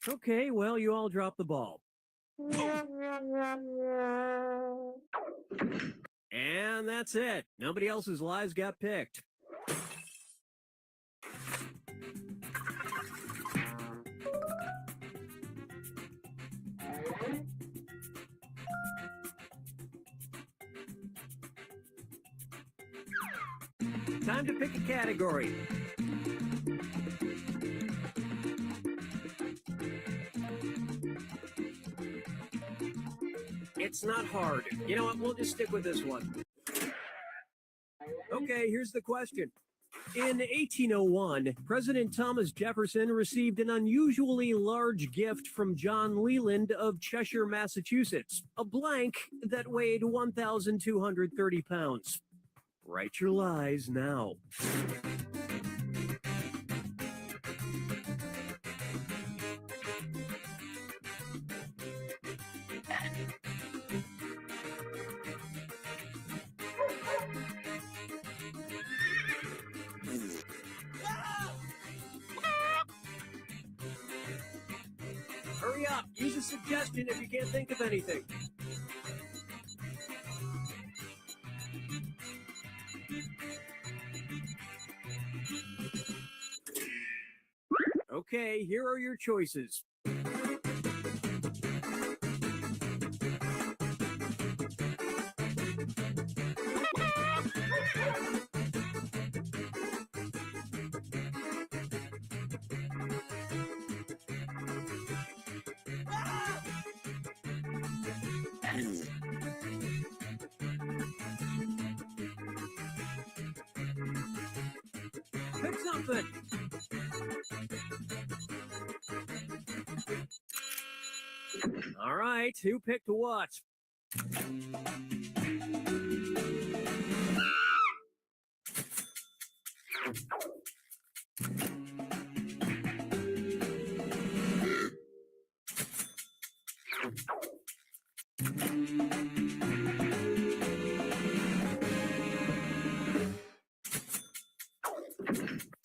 Okay, well, you all dropped the ball. And that's it. Nobody else's lies got picked. Time to pick a category. It's not hard. You know what? We'll just stick with this one. Okay, here's the question. In 1801, President Thomas Jefferson received an unusually large gift from John Leland of Cheshire, Massachusetts, a blank that weighed 1,230 pounds. Write your lies now. Hurry up. Use a suggestion if you can't think of anything. Okay, here are your choices. Pick something. All right, who picked what?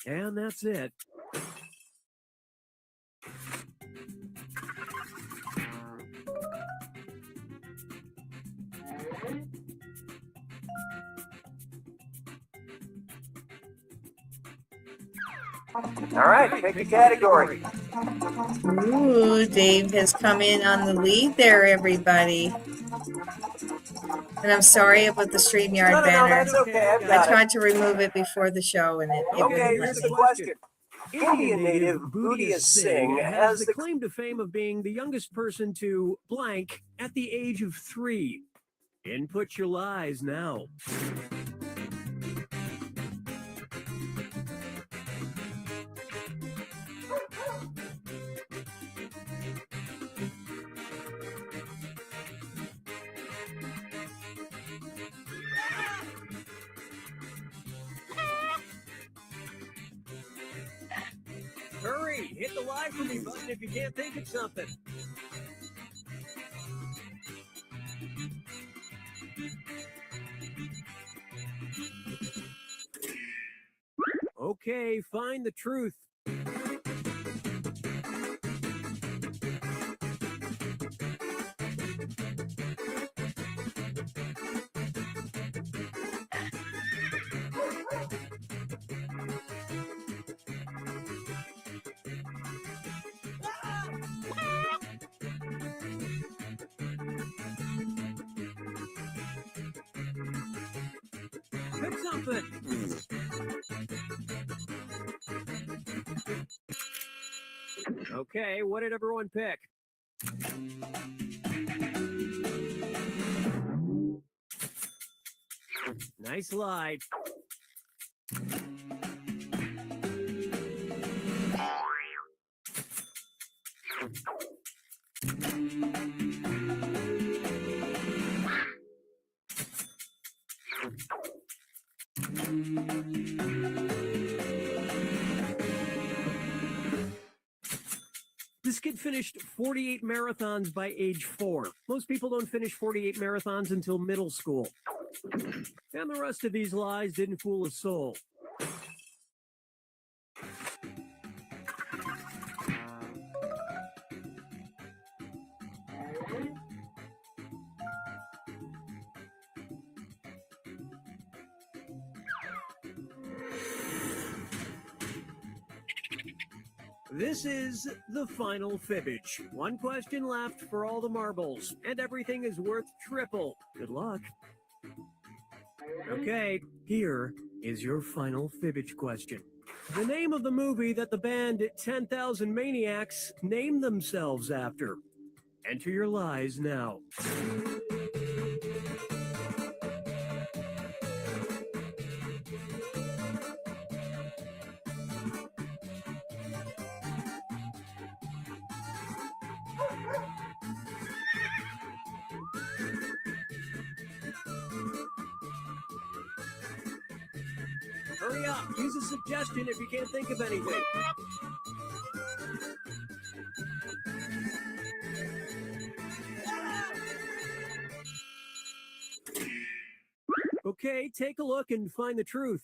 And that's it. All right, pick a category. Ooh, Dave has come in on the lead there, everybody. And I'm sorry about the StreamYard No, banner. that's okay. I've I got tried to remove it before the show and it it. Okay, wouldn't here's let the me. question. Indian native Bhutia Singh has the claim to fame of being the youngest person to blank at the age of 3. Input your lies now. Hurry, hit the lie for me button if you can't think of something. Okay, find the truth. Pick something. Okay, what did everyone pick? Nice lie. This kid finished 48 marathons by age 4. Most people don't finish 48 marathons until middle school. And the rest of these lies didn't fool a soul. This is the final fibbage. One question left for all the marbles, and everything is worth triple. Good luck. Okay, here is your final fibbage question. The name of the movie that the band 10,000 Maniacs named themselves after. Enter your lies now. Hurry up, use a suggestion if you can't think of anything. Okay, take a look and find the truth.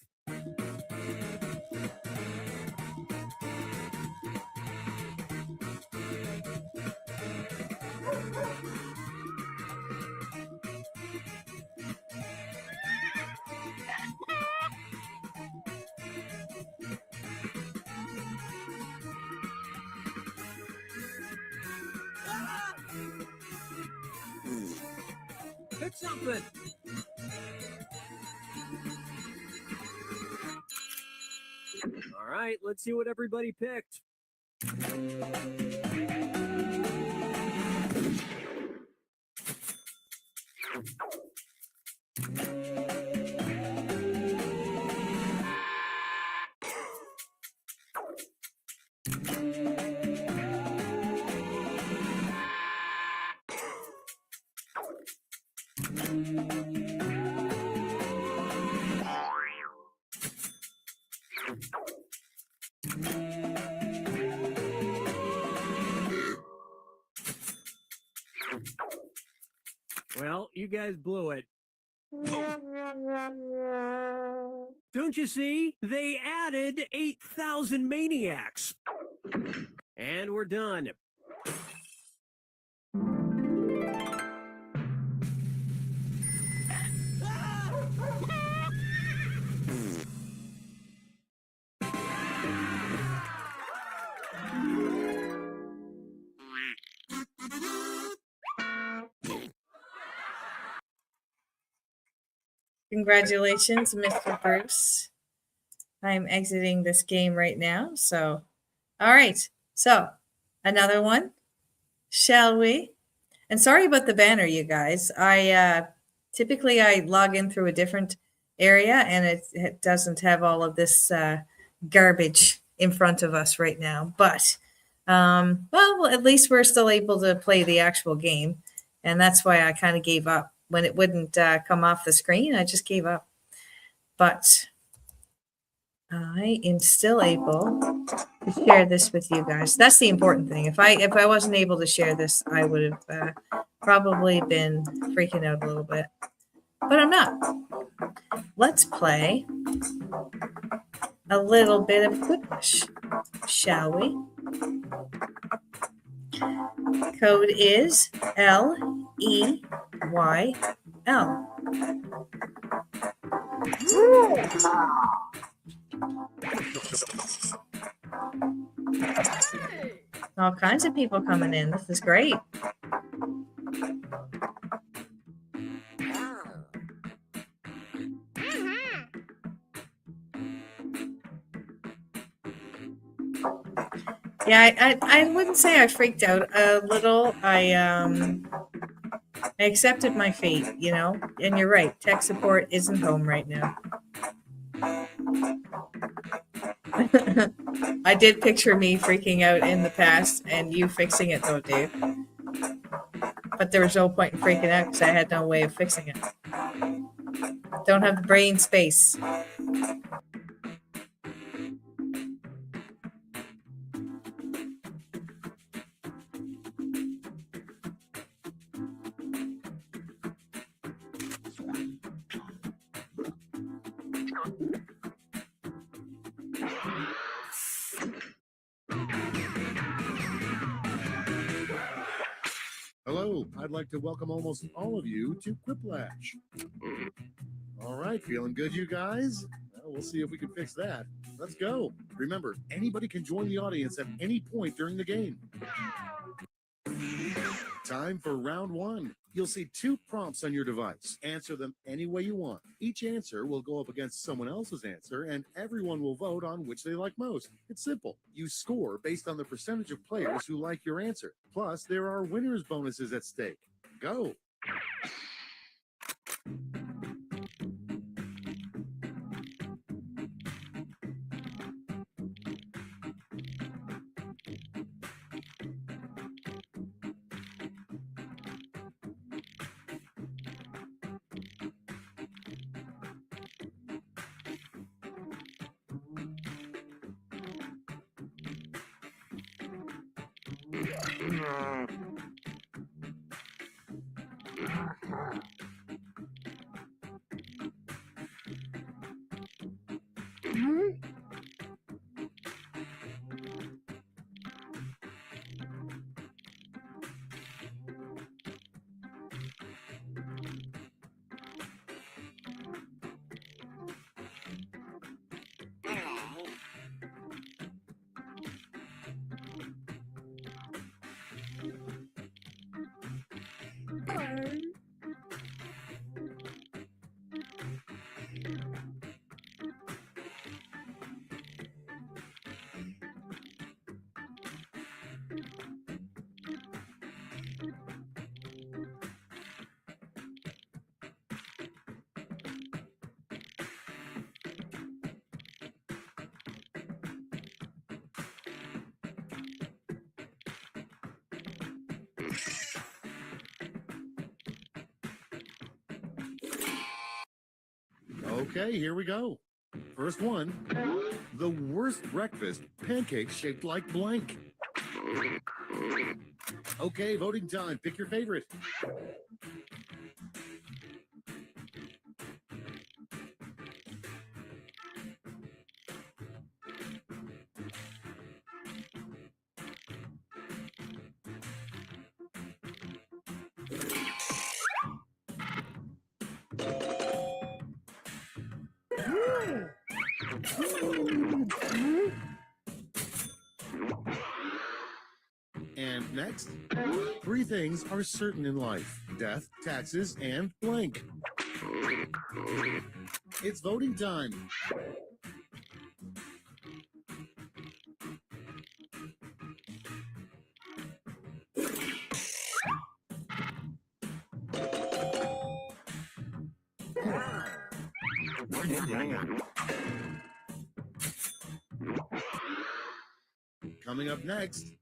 Pick something. All right, let's see what everybody picked. Well, you guys blew it. Don't you see? They added 8,000 maniacs. And we're done. Congratulations, Mr. Bruce. I'm exiting this game right now. So, all right. So, another one. Shall we? And sorry about the banner, you guys. I typically I log in through a different area, and it doesn't have all of this garbage in front of us right now. But well, at least we're still able to play the actual game, and that's why I kind of gave up when it wouldn't come off the screen. I just gave up. But I am still able to share this with you guys. That's the important thing. If I wasn't able to share this, I would have probably been freaking out a little bit. But I'm not. Let's play a little bit of Quiplash, shall we? Code is LEYL. All kinds of people coming in. This is great. Yeah, I wouldn't say I freaked out a little. I accepted my fate, you know. And you're right, tech support isn't home right now. I did picture me freaking out in the past and you fixing it though, Dave. But there was no point in freaking out because I had no way of fixing it. Don't have the brain space. Hello, I'd like to welcome almost all of you to Quiplash. All right, feeling good, you guys? Well, we'll see if we can fix that. Let's go. Remember, anybody can join the audience at any point during the game. Time for round one. You'll see 2 prompts on your device. Answer them any way you want. Each answer will go up against someone else's answer, and everyone will vote on which they like most. It's simple. You score based on the percentage of players who like your answer. Plus, there are winners' bonuses at stake. Go. Okay, here we go. First one. The worst breakfast, pancakes shaped like blank. Okay, voting time. Pick your favorite. And next, 3 things are certain in life: death, taxes, and blank. It's voting time. Coming up next,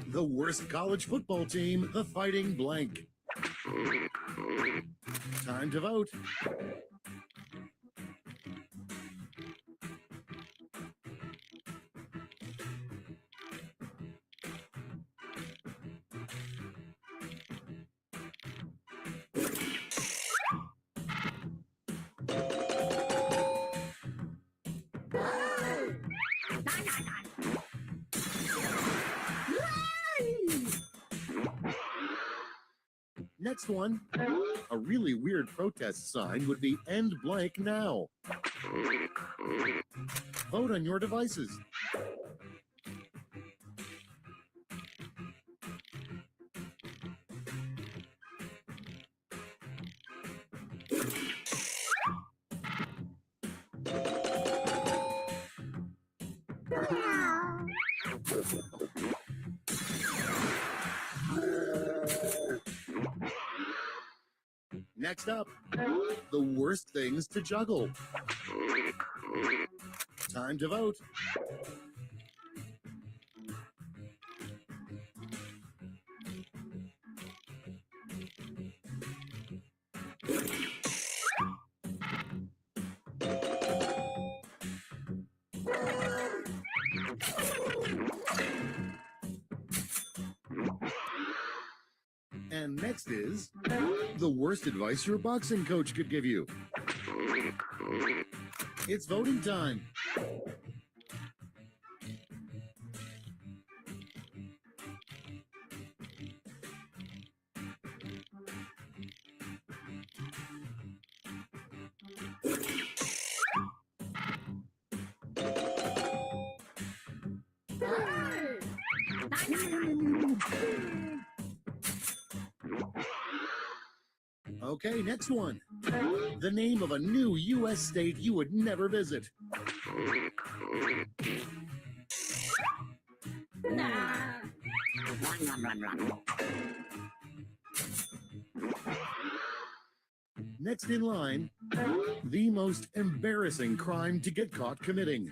the worst college football team, the Fighting Blank. Time to vote. Next one, a really weird protest sign would be "End Blank Now." Vote on your devices. Next up, the worst things to juggle. Time to vote. And next is the worst advice your boxing coach could give you. It's voting time. Okay, next one. The name of a new U.S. state you would never visit. Next in line, the most embarrassing crime to get caught committing.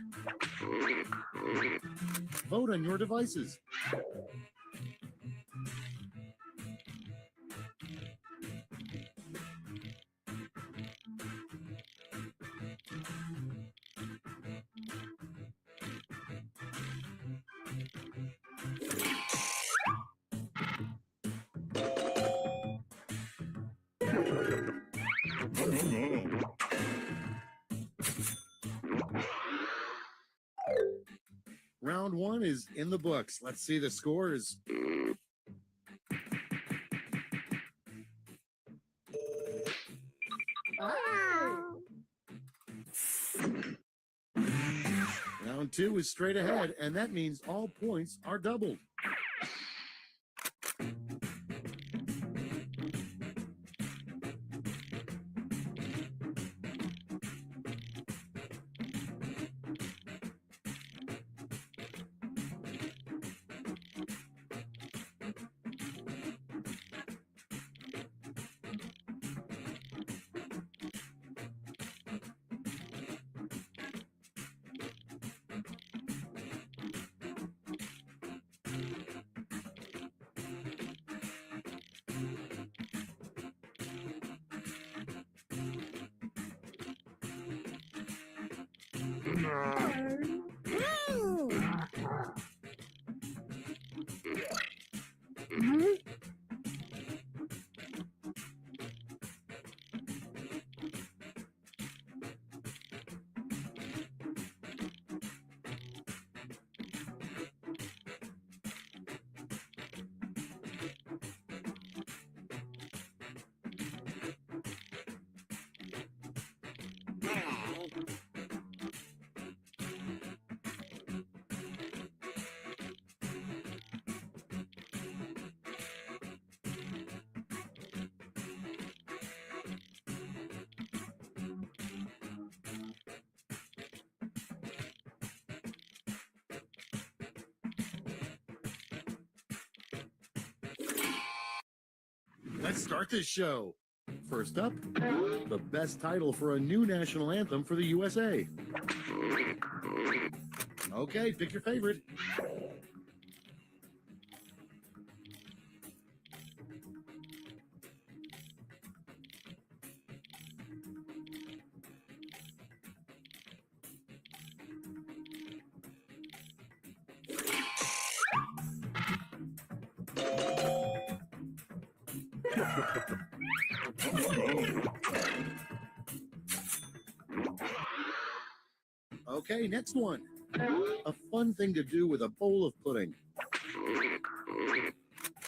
Vote on your devices. Round 1 is in the books. Let's see the scores. Round 2 is straight ahead, and that means all points are doubled. Let's start this show. First up, the best title for a new national anthem for the USA. Okay, pick your favorite. Okay, next one. A fun thing to do with a bowl of pudding.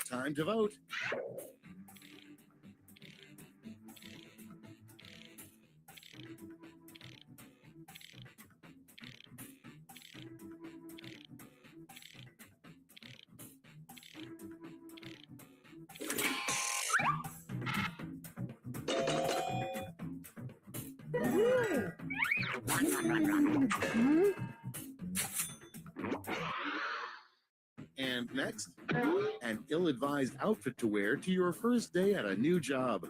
Time to vote. And next, an ill-advised outfit to wear to your first day at a new job.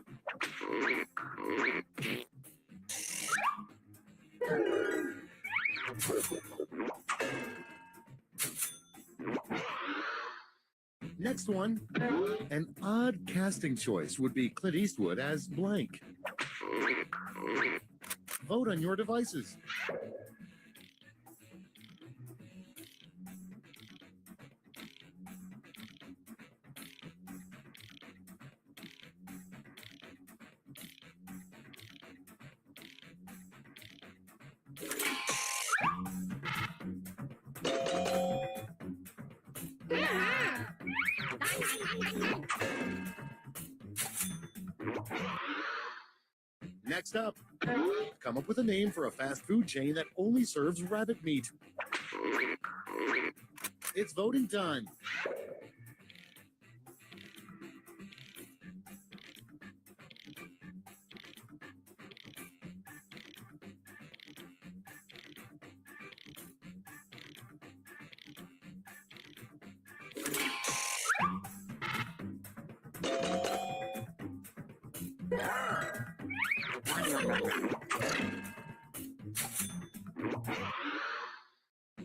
Next one, an odd casting choice would be Clint Eastwood as blank. Vote on your devices. Next up, come up with a name for a fast food chain that only serves rabbit meat. It's voting time.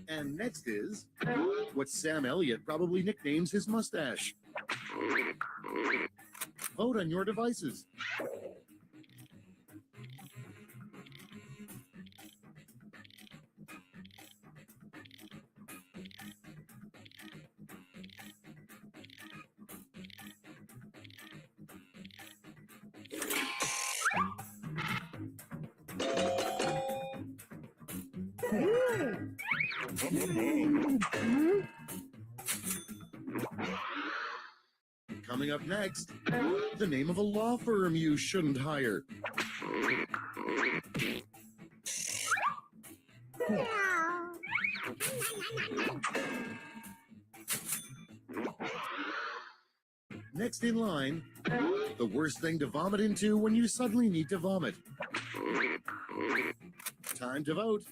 And next is what Sam Elliott probably nicknames his mustache. Vote on your devices. Coming up next, the name of a law firm you shouldn't hire. Next in line, the worst thing to vomit into when you suddenly need to vomit. Time to vote.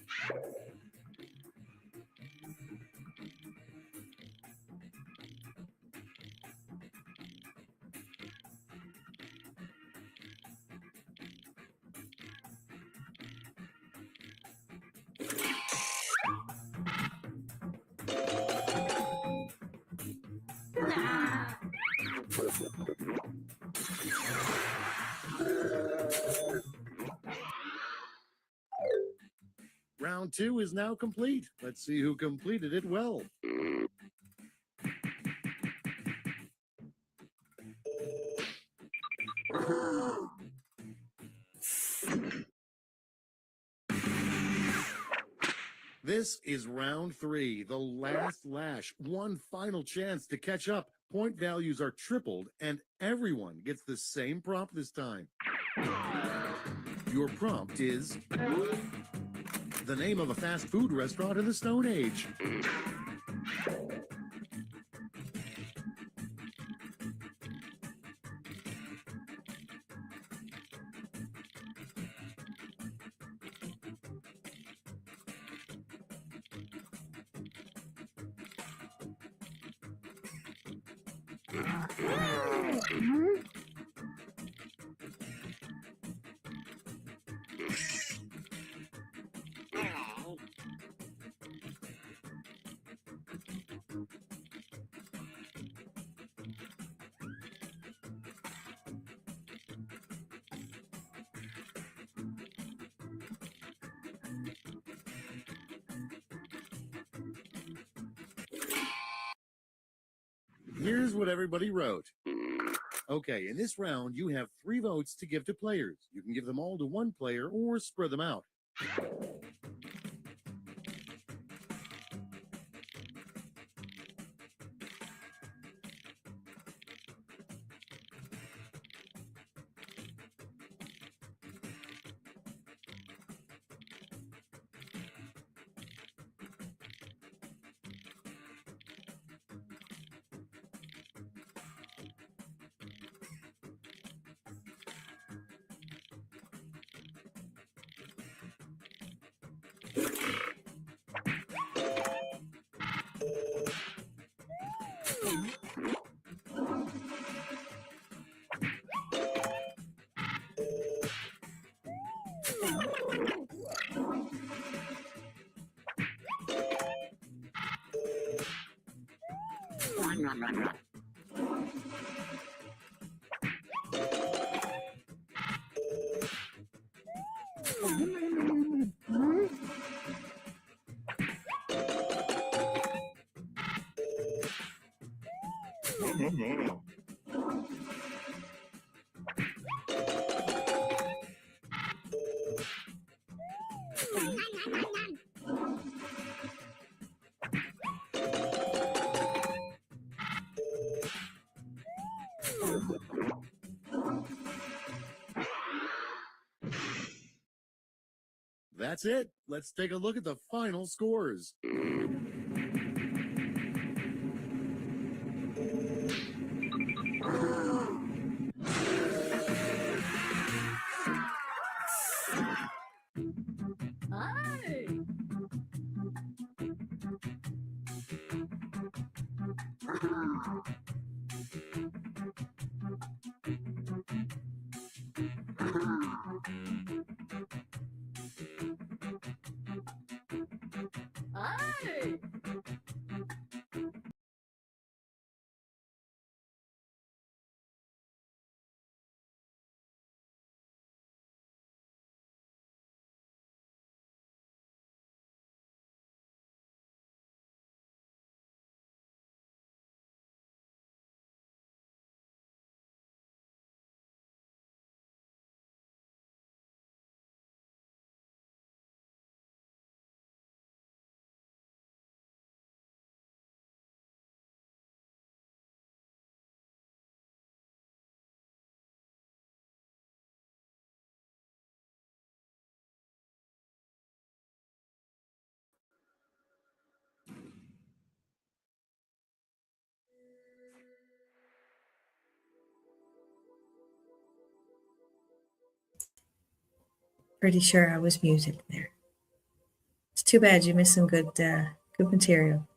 Round 2 is now complete. Let's see who completed it well. This is round 3, the last lash. One final chance to catch up. Point values are tripled, and everyone gets the same prompt this time. Your prompt is the name of a fast food restaurant in the Stone Age. Here's what everybody wrote. Okay, in this round, you have 3 votes to give to players. You can give them all to one player or spread them out. That's it. Let's take a look at the final scores. Hi. Hi. Pretty sure I was muted there. It's too bad you missed some good material.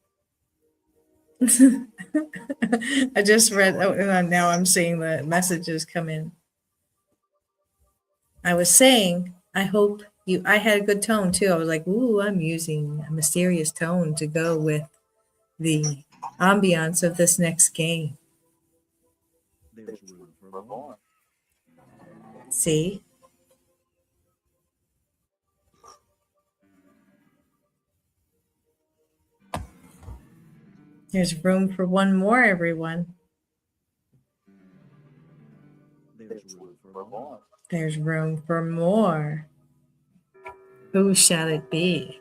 I just read, and now I'm seeing the messages come in. I was saying, I hope you, I had a good tone too. I was like, ooh, I'm using a mysterious tone to go with the ambiance of this next game. There's room for more. See? There's room for one more, everyone. There's room for more. There's room for more. Who shall it be?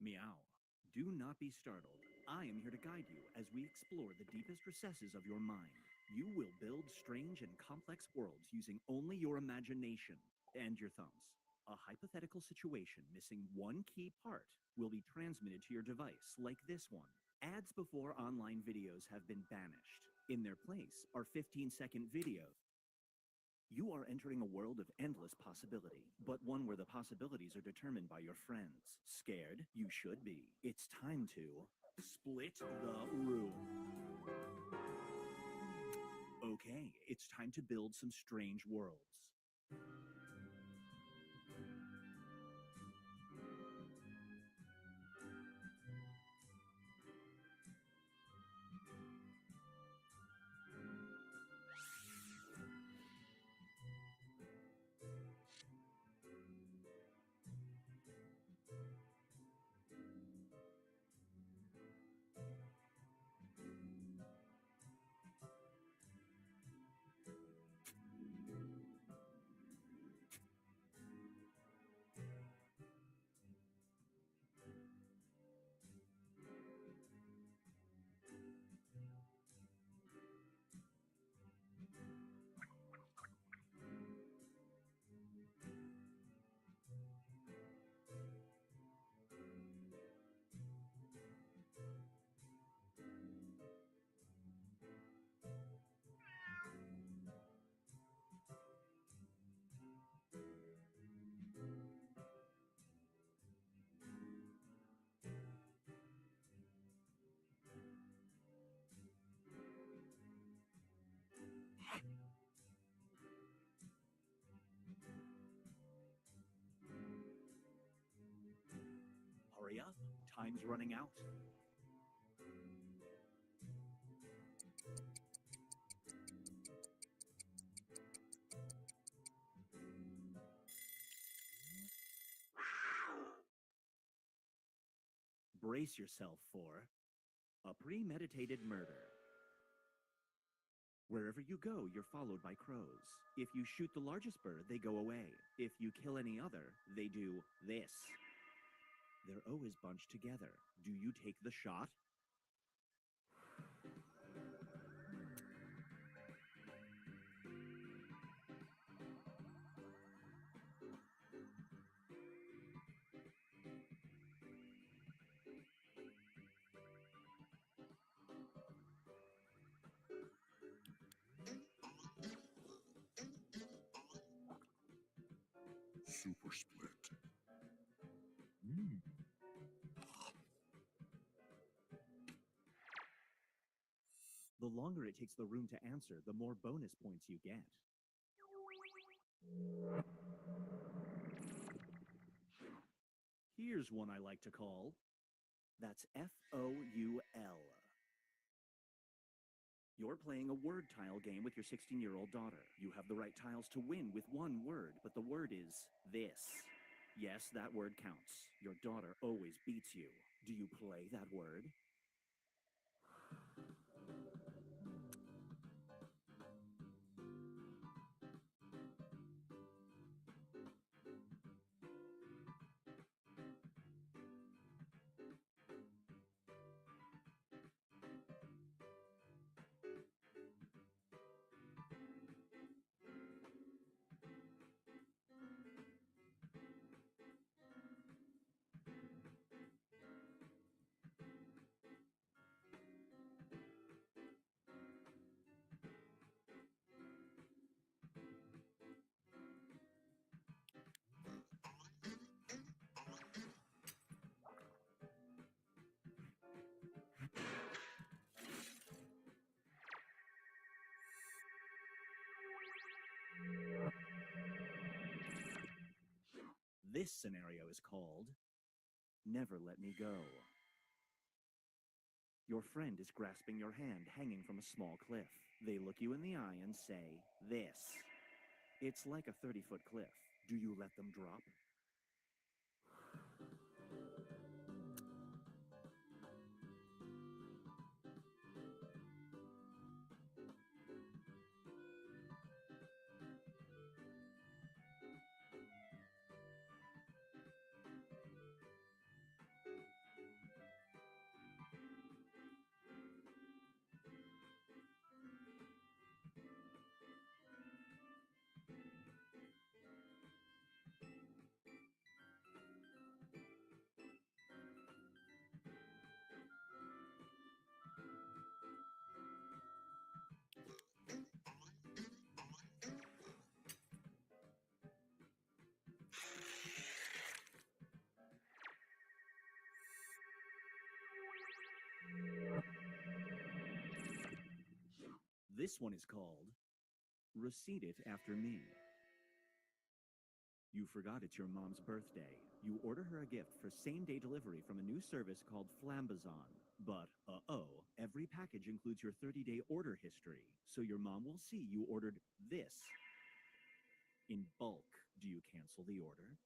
Meow. Do not be startled. I am here to guide you as we explore the deepest recesses of your mind. You will build strange and complex worlds using only your imagination and your thumbs. A hypothetical situation missing one key part will be transmitted to your device, like this one. Ads before online videos have been banished. In their place are 15-second videos. You are entering a world of endless possibility, but one where the possibilities are determined by your friends. Scared? You should be. It's time to split the room. Okay, it's time to build some strange worlds. Hurry up, time's running out. Brace yourself for a premeditated murder. Wherever you go, you're followed by crows. If you shoot the largest bird, they go away. If you kill any other, they do this. They're always bunched together. Do you take the shot? Super split. The longer it takes the room to answer, the more bonus points you get. Here's one I like to call. That's FOUL. You're playing a word tile game with your 16-year-old daughter. You have the right tiles to win with one word, but the word is this. Yes, that word counts. Your daughter always beats you. Do you play that word? This scenario is called Never Let Me Go. Your friend is grasping your hand hanging from a small cliff. They look you in the eye and say, this. It's like a 30-foot cliff. Do you let them drop? This one is called Receipt It After Me. You forgot it's your mom's birthday. You order her a gift for same-day delivery from a new service called Flambazon. But, every package includes your 30-day order history, so your mom will see you ordered this in bulk. Do you cancel the order?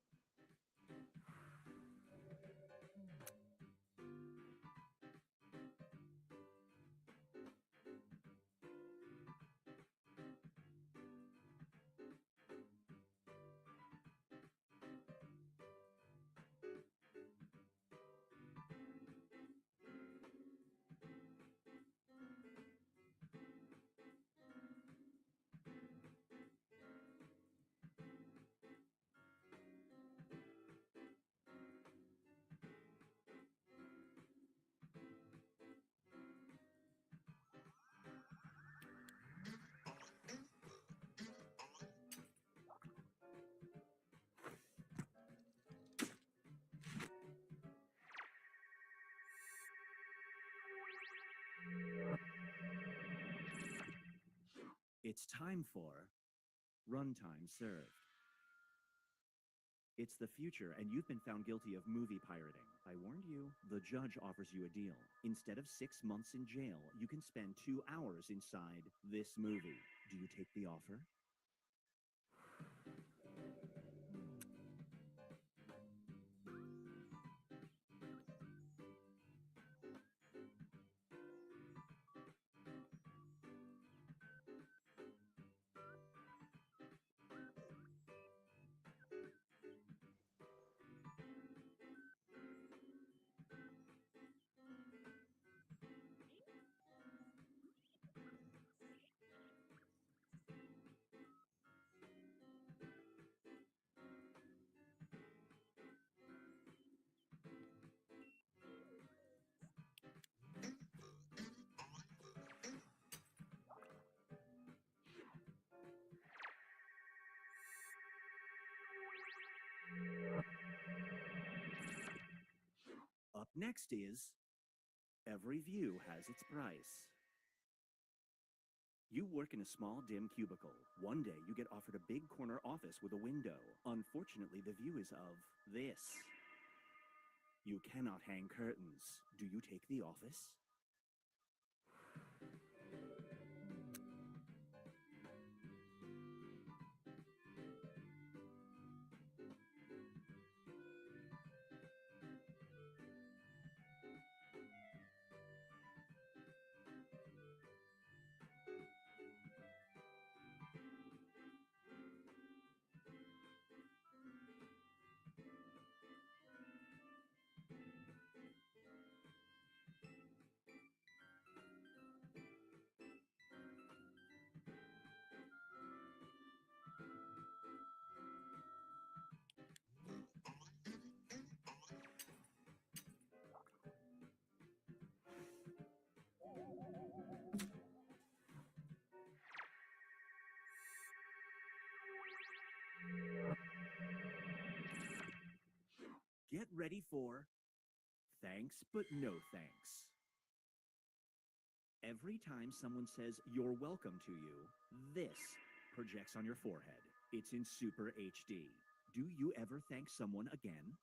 It's time for Runtime Served. It's the future, and you've been found guilty of movie pirating. I warned you. The judge offers you a deal. Instead of 6 months in jail, you can spend 2 hours inside this movie. Do you take the offer? Up next is Every View Has Its Price. You work in a small, dim cubicle. One day, you get offered a big corner office with a window. Unfortunately, the view is of this. You cannot hang curtains. Do you take the office? Get ready for thanks but no thanks. Every time someone says you're welcome to you, this projects on your forehead. It's in Super HD. Do you ever thank someone again?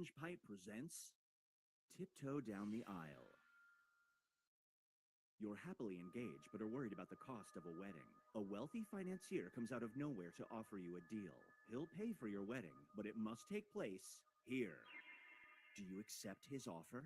Strange Pipe presents Tiptoe Down the Aisle. You're happily engaged but are worried about the cost of a wedding. A wealthy financier comes out of nowhere to offer you a deal. He'll pay for your wedding, but it must take place here. Do you accept his offer?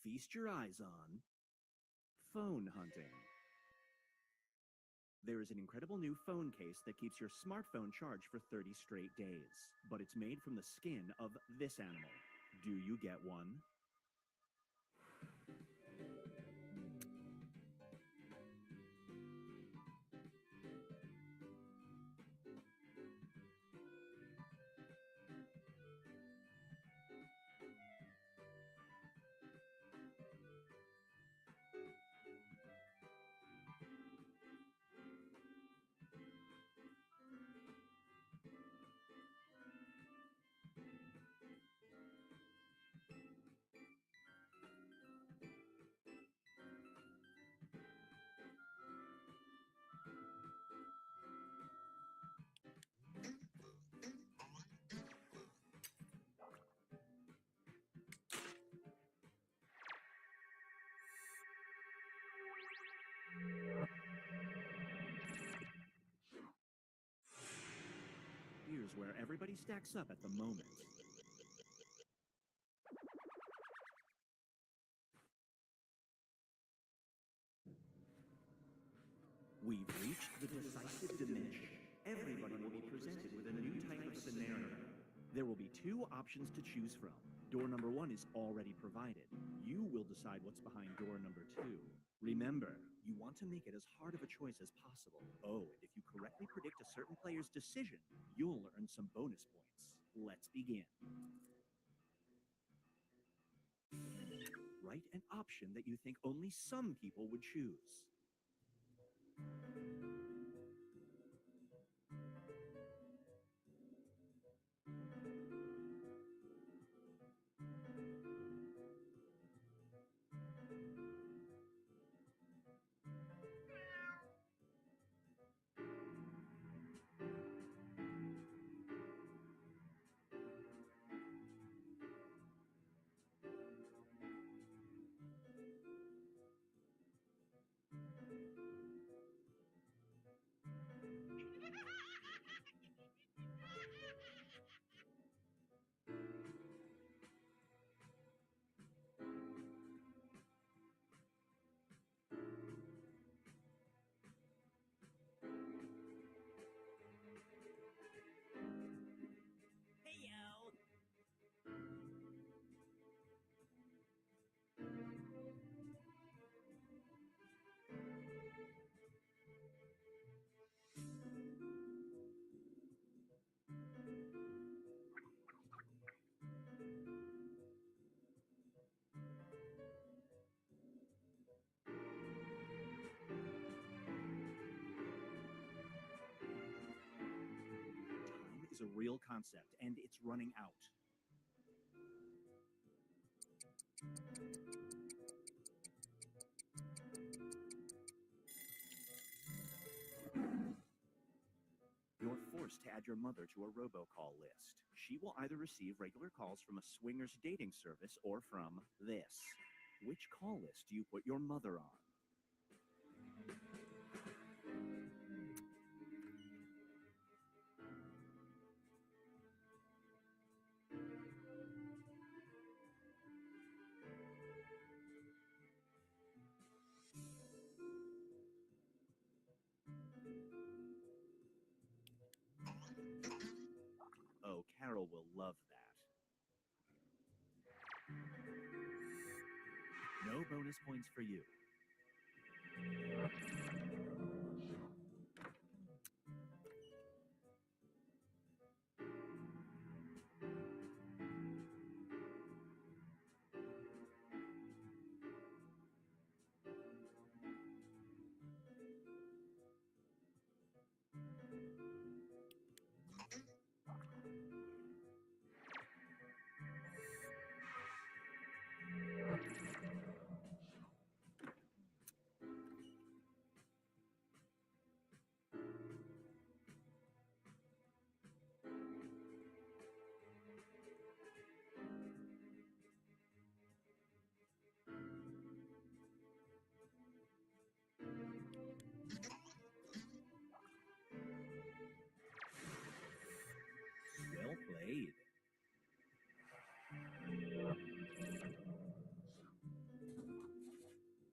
Feast your eyes on phone hunting. There is an incredible new phone case that keeps your smartphone charged for 30 straight days, but it's made from the skin of this animal. Do you get one? Here's where everybody stacks up at the moment. We've reached the decisive dimension. Everybody will be presented with a new type of scenario. There will be two options to choose from. Door number 1 is already provided. You will decide what's behind door number 2. Remember, you want to make it as hard of a choice as possible. Oh, and if you correctly predict a certain player's decision, you'll earn some bonus points. Let's begin. Write an option that you think only some people would choose. Is a real concept, and it's running out. You're forced to add your mother to a robocall list. She will either receive regular calls from a swingers dating service or from this. Which call list do you put your mother on? Daryl will love that. No bonus points for you. Well played.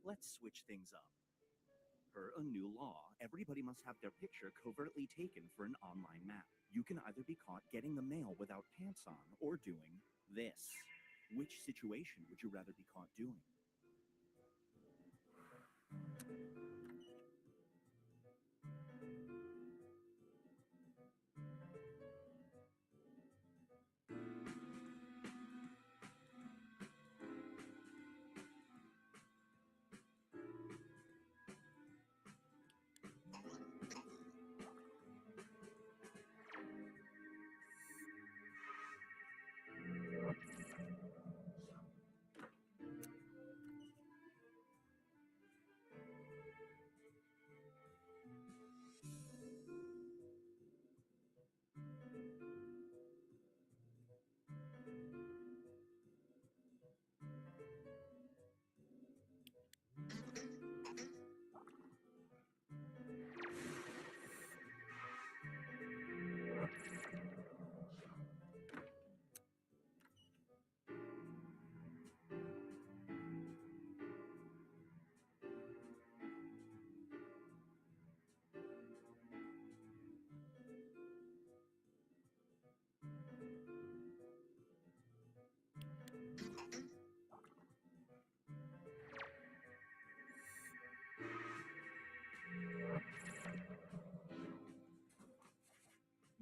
Let's switch things up. Per a new law, everybody must have their picture covertly taken for an online map. You can either be caught getting the mail without pants on or doing this. Which situation would you rather be caught doing?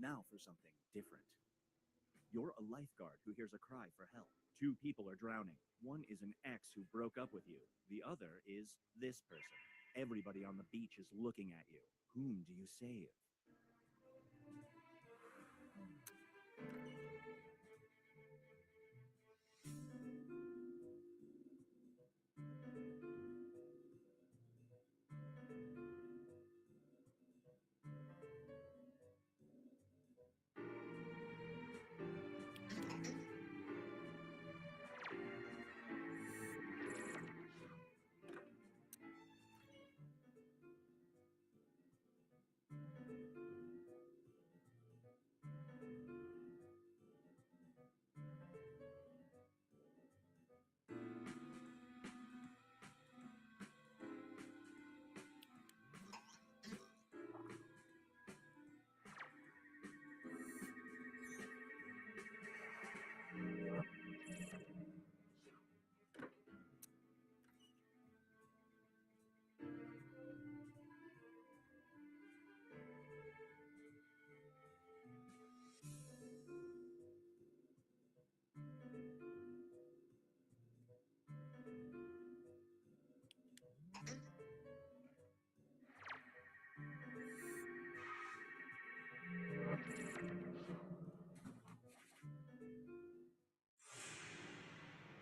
Now for something different. You're a lifeguard who hears a cry for help. 2 people are drowning. One is an ex who broke up with you. The other is this person. Everybody on the beach is looking at you. Whom do you save?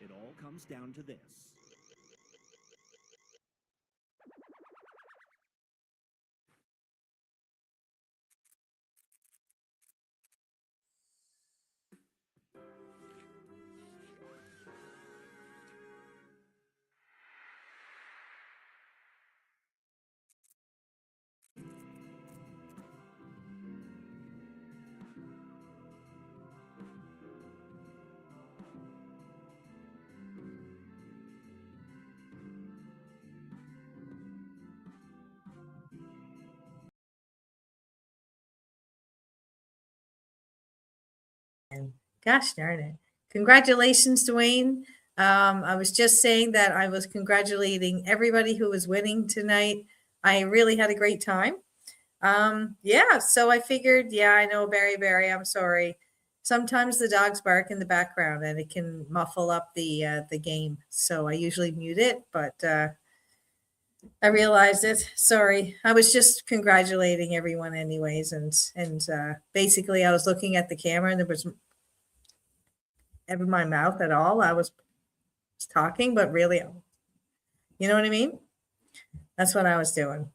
It all comes down to this. Gosh darn it. Congratulations, Dwayne. I was just saying that I was congratulating everybody who was winning tonight. I really had a great time. Yeah, so I figured, yeah, I know, Barry, I'm sorry. Sometimes the dogs bark in the background and it can muffle up the game. So I usually mute it, but I realized it. Sorry. I was just congratulating everyone anyways, and basically I was looking at the camera and there was ever my mouth at all. I was talking, but really, you know what I mean? That's what I was doing.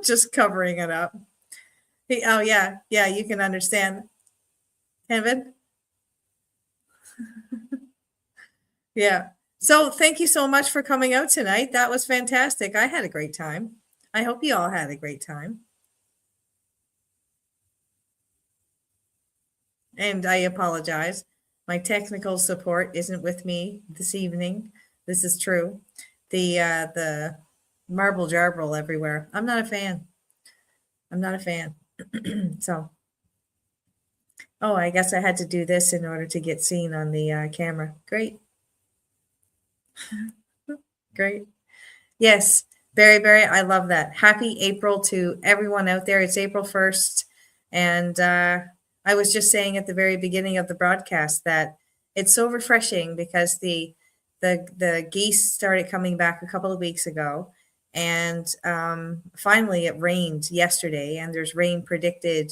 Just covering it up. Oh yeah, yeah, you can understand. Kevin? Yeah. So thank you so much for coming out tonight. That was fantastic. I had a great time. I hope you all had a great time. And I apologize. My technical support isn't with me this evening. This is true. The marble jarble everywhere. I'm not a fan. I'm not a fan. So, oh, I guess I had to do this in order to get seen on the camera. Great. Great. Yes, Barry, I love that. Happy April to everyone out there. It's April 1st. And I was just saying at the very beginning of the broadcast that it's so refreshing because the geese started coming back a couple of weeks ago. And finally it rained yesterday, and there's rain predicted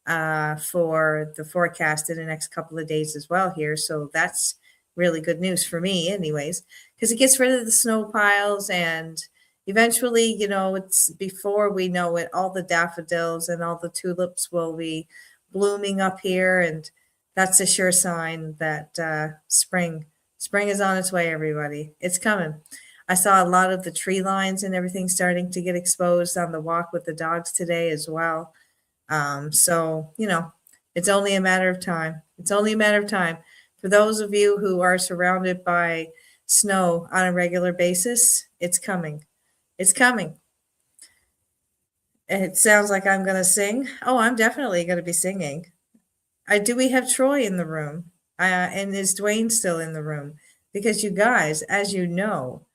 for the forecast in the next couple of days as well here. So that's really good news for me anyways, because it gets rid of the snow piles, and eventually, you know, it's before we know it, all the daffodils and all the tulips will be blooming up here, and that's a sure sign that spring is on its way, everybody. It's coming. I saw a lot of the tree lines and everything starting to get exposed on the walk with the dogs today as well. So, you know, it's only a matter of time. It's only a matter of time. For those of you who are surrounded by snow on a regular basis, it's coming. It's coming. It sounds like I'm going to sing. Oh, I'm definitely going to be singing. Do we have Troy in the room? And is Dwayne still in the room? Because you guys, as you know,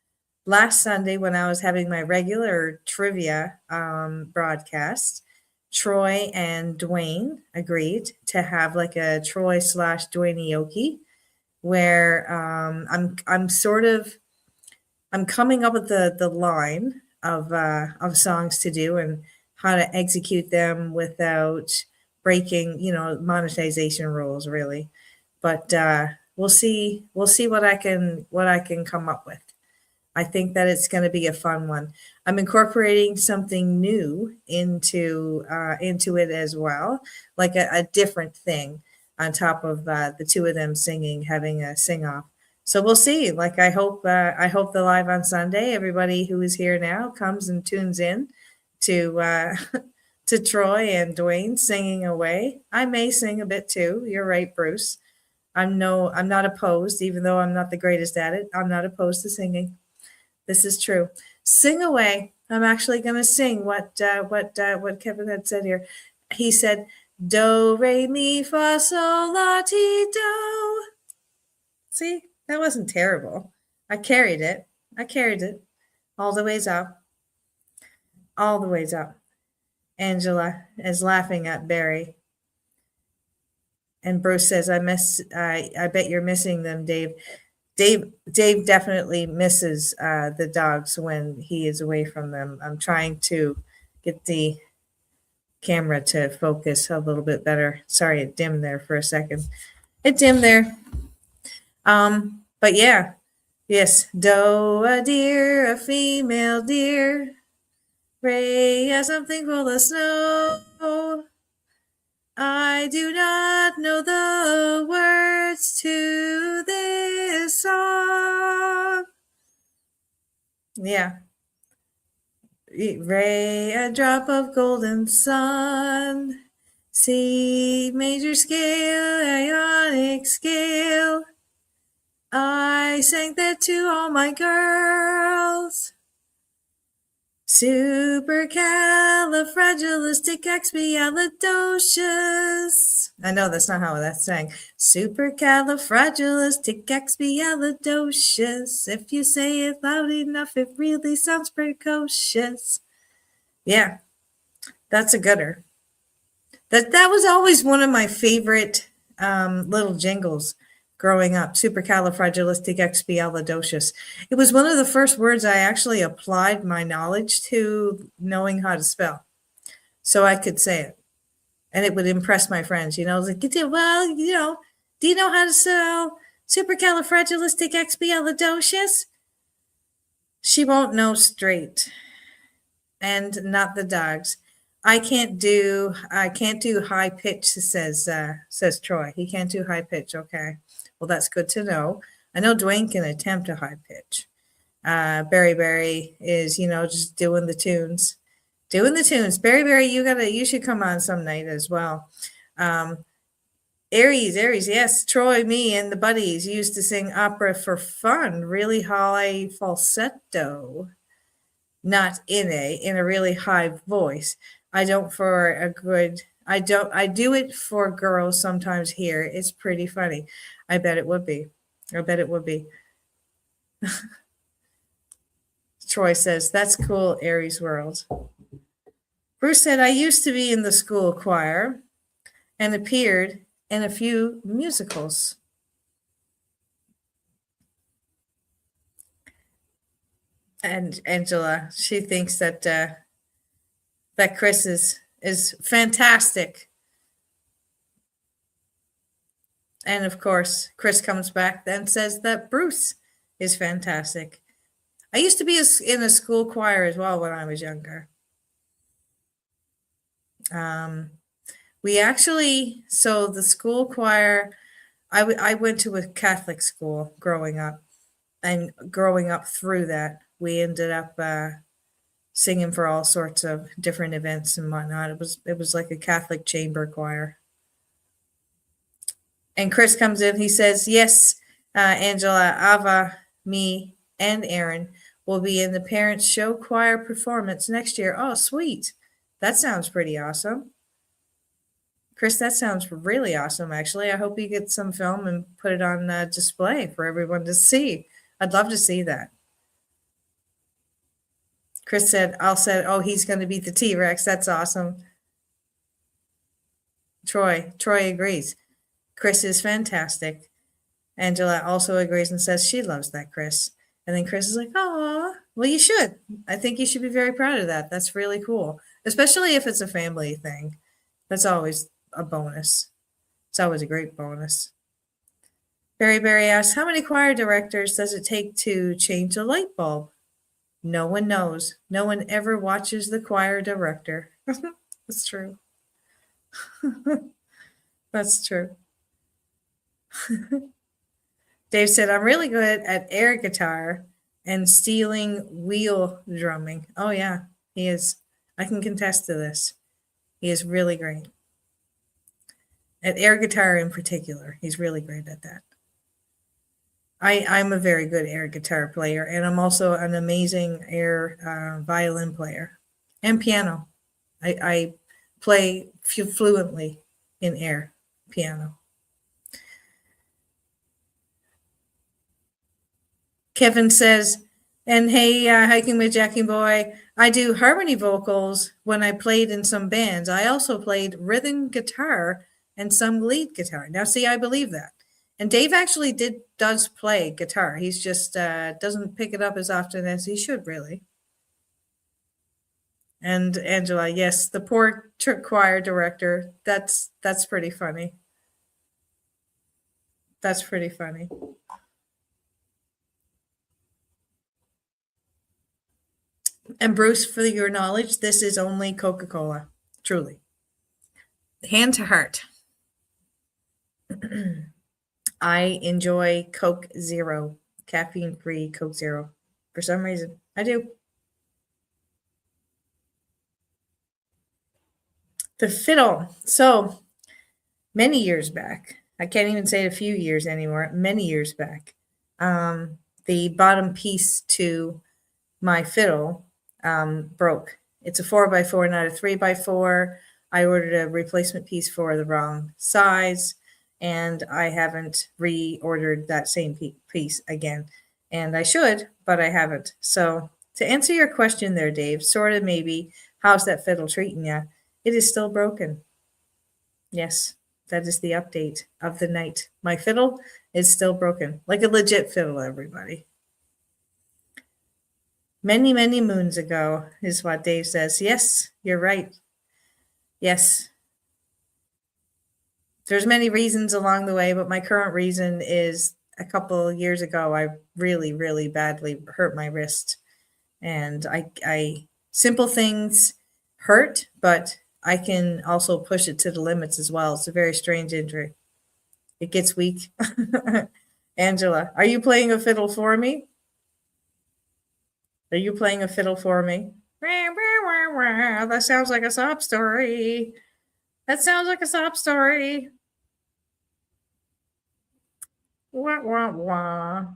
last Sunday when I was having my regular trivia broadcast, Troy and Dwayne agreed to have like a Troy / Dwayne Aoki, where I'm coming up with the line of songs to do and how to execute them without breaking, you know, monetization rules really. But we'll see what I can come up with. I think that it's going to be a fun one. I'm incorporating something new into it as well, like a different thing on top of the two of them singing, having a sing off. So we'll see. Like I hope the live on Sunday, everybody who is here now comes and tunes in to to Troy and Dwayne singing away. I may sing a bit too. You're right, Bruce. I'm not opposed, even though I'm not the greatest at it. I'm not opposed to singing. This is true. Sing away. I'm actually going to sing what Kevin had said here. He said, "Do re mi fa sol la ti do." See, that wasn't terrible. I carried it. All the ways up. All the ways up. Angela is laughing at Barry. And Bruce says, I bet you're missing them, Dave. Dave definitely misses the dogs when he is away from them. I'm trying to get the camera to focus a little bit better. Sorry, it dimmed there for a second. It dimmed there. But yeah, yes. Doe a deer, a female deer. Ray has something full of snow. I do not know the words to this song. Yeah. Ray, a drop of golden sun. C major scale, ionic scale. I sang that to all my girls. Supercalifragilisticexpialidocious. I know that's not how that's sang. Supercalifragilisticexpialidocious. If you say it loud enough, it really sounds precocious. Yeah, that's a gooder. That was always one of my favorite little jingles growing up. Supercalifragilisticexpialidocious. It was one of the first words I actually applied my knowledge to knowing how to spell, so I could say it, and it would impress my friends. I was like, well, do you know how to spell supercalifragilisticexpialidocious? She won't know straight, and not the dogs. I can't do high pitch, says Troy. He can't do high pitch. Okay. Well, that's good to know. I know Dwayne can attempt a high pitch. Barry is, just doing the tunes. Barry, you should come on some night as well. Aries, yes. Troy, me, and the buddies used to sing opera for fun, really high falsetto, not in a really high voice. I do it for girls sometimes here. It's pretty funny. I bet it would be. Troy says, that's cool, Aries World. Bruce said, I used to be in the school choir and appeared in a few musicals. And Angela, she thinks that Chris is fantastic. And of course, Chris comes back then says that Bruce is fantastic. I used to be in a school choir as well when I was younger. So the school choir, I went to a Catholic school growing up, and growing up through that, we ended up singing for all sorts of different events and whatnot. It was like a Catholic chamber choir. And Chris comes in. He says, yes, Angela, Ava, me, and Aaron will be in the Parents Show Choir performance next year. Oh, sweet. That sounds pretty awesome. Chris, that sounds really awesome, actually. I hope you get some film and put it on display for everyone to see. I'd love to see that. Chris said, oh, he's going to beat the T-Rex. That's awesome. Troy agrees. Chris is fantastic. Angela also agrees and says she loves that Chris. And then Chris is like, oh, well, you should. I think you should be very proud of that. That's really cool, especially if it's a family thing. That's always a bonus. It's always a great bonus. Barry asks, how many choir directors does it take to change a light bulb? No one knows. No one ever watches the choir director. That's true. That's true. Dave said, I'm really good at air guitar and stealing wheel drumming. Oh, yeah, he is. I can contest to this. He is really great. At air guitar in particular, he's really great at that. I'm a very good air guitar player, and I'm also an amazing air violin player and piano. I play fluently in air piano. Kevin says, and hey, Hiking with Jackie Boy, I do harmony vocals when I played in some bands. I also played rhythm guitar and some lead guitar. Now, see, I believe that. And Dave actually does play guitar. He's just doesn't pick it up as often as he should, really. And Angela, yes, the poor choir director. That's pretty funny. That's pretty funny. And Bruce, for your knowledge, this is only Coca-Cola, truly. Hand to heart. I enjoy Coke Zero, caffeine-free Coke Zero. For some reason, I do. The fiddle. So, many years back, I can't even say a few years anymore, many years back, the bottom piece to my fiddle broke. It's a 4x4, not a 3x4. I ordered a replacement piece for the wrong size, and I haven't reordered that same piece again. And I should, but I haven't. So to answer your question there, Dave, sort of maybe, how's that fiddle treating you? It is still broken. Yes, that is the update of the night. My fiddle is still broken, like a legit fiddle, everybody. Many, many moons ago is what Dave says. Yes, you're right. Yes. There's many reasons along the way, but my current reason is a couple years ago, I really, really badly hurt my wrist. And I simple things hurt, but I can also push it to the limits as well. It's a very strange injury. It gets weak. Angela, are you playing a fiddle for me? Are you playing a fiddle for me? That sounds like a sob story. That sounds like a sob story. Wah, wah, wah.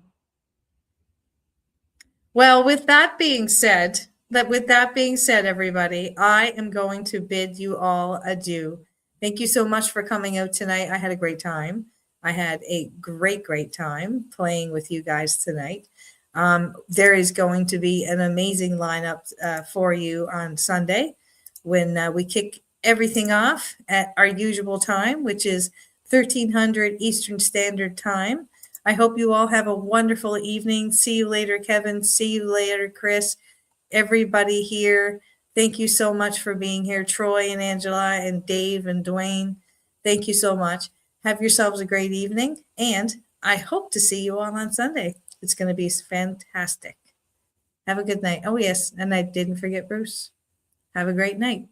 Well, with that being said, everybody, I am going to bid you all adieu. Thank you so much for coming out tonight. I had a great time. I had a great, great time playing with you guys tonight. There is going to be an amazing lineup for you on Sunday when we kick everything off at our usual time, which is 1300 Eastern Standard Time. I hope you all have a wonderful evening. See you later, Kevin. See you later, Chris. Everybody here, thank you so much for being here. Troy and Angela and Dave and Dwayne, thank you so much. Have yourselves a great evening, and I hope to see you all on Sunday. It's going to be fantastic. Have a good night. Oh, yes, and I didn't forget Bruce. Have a great night.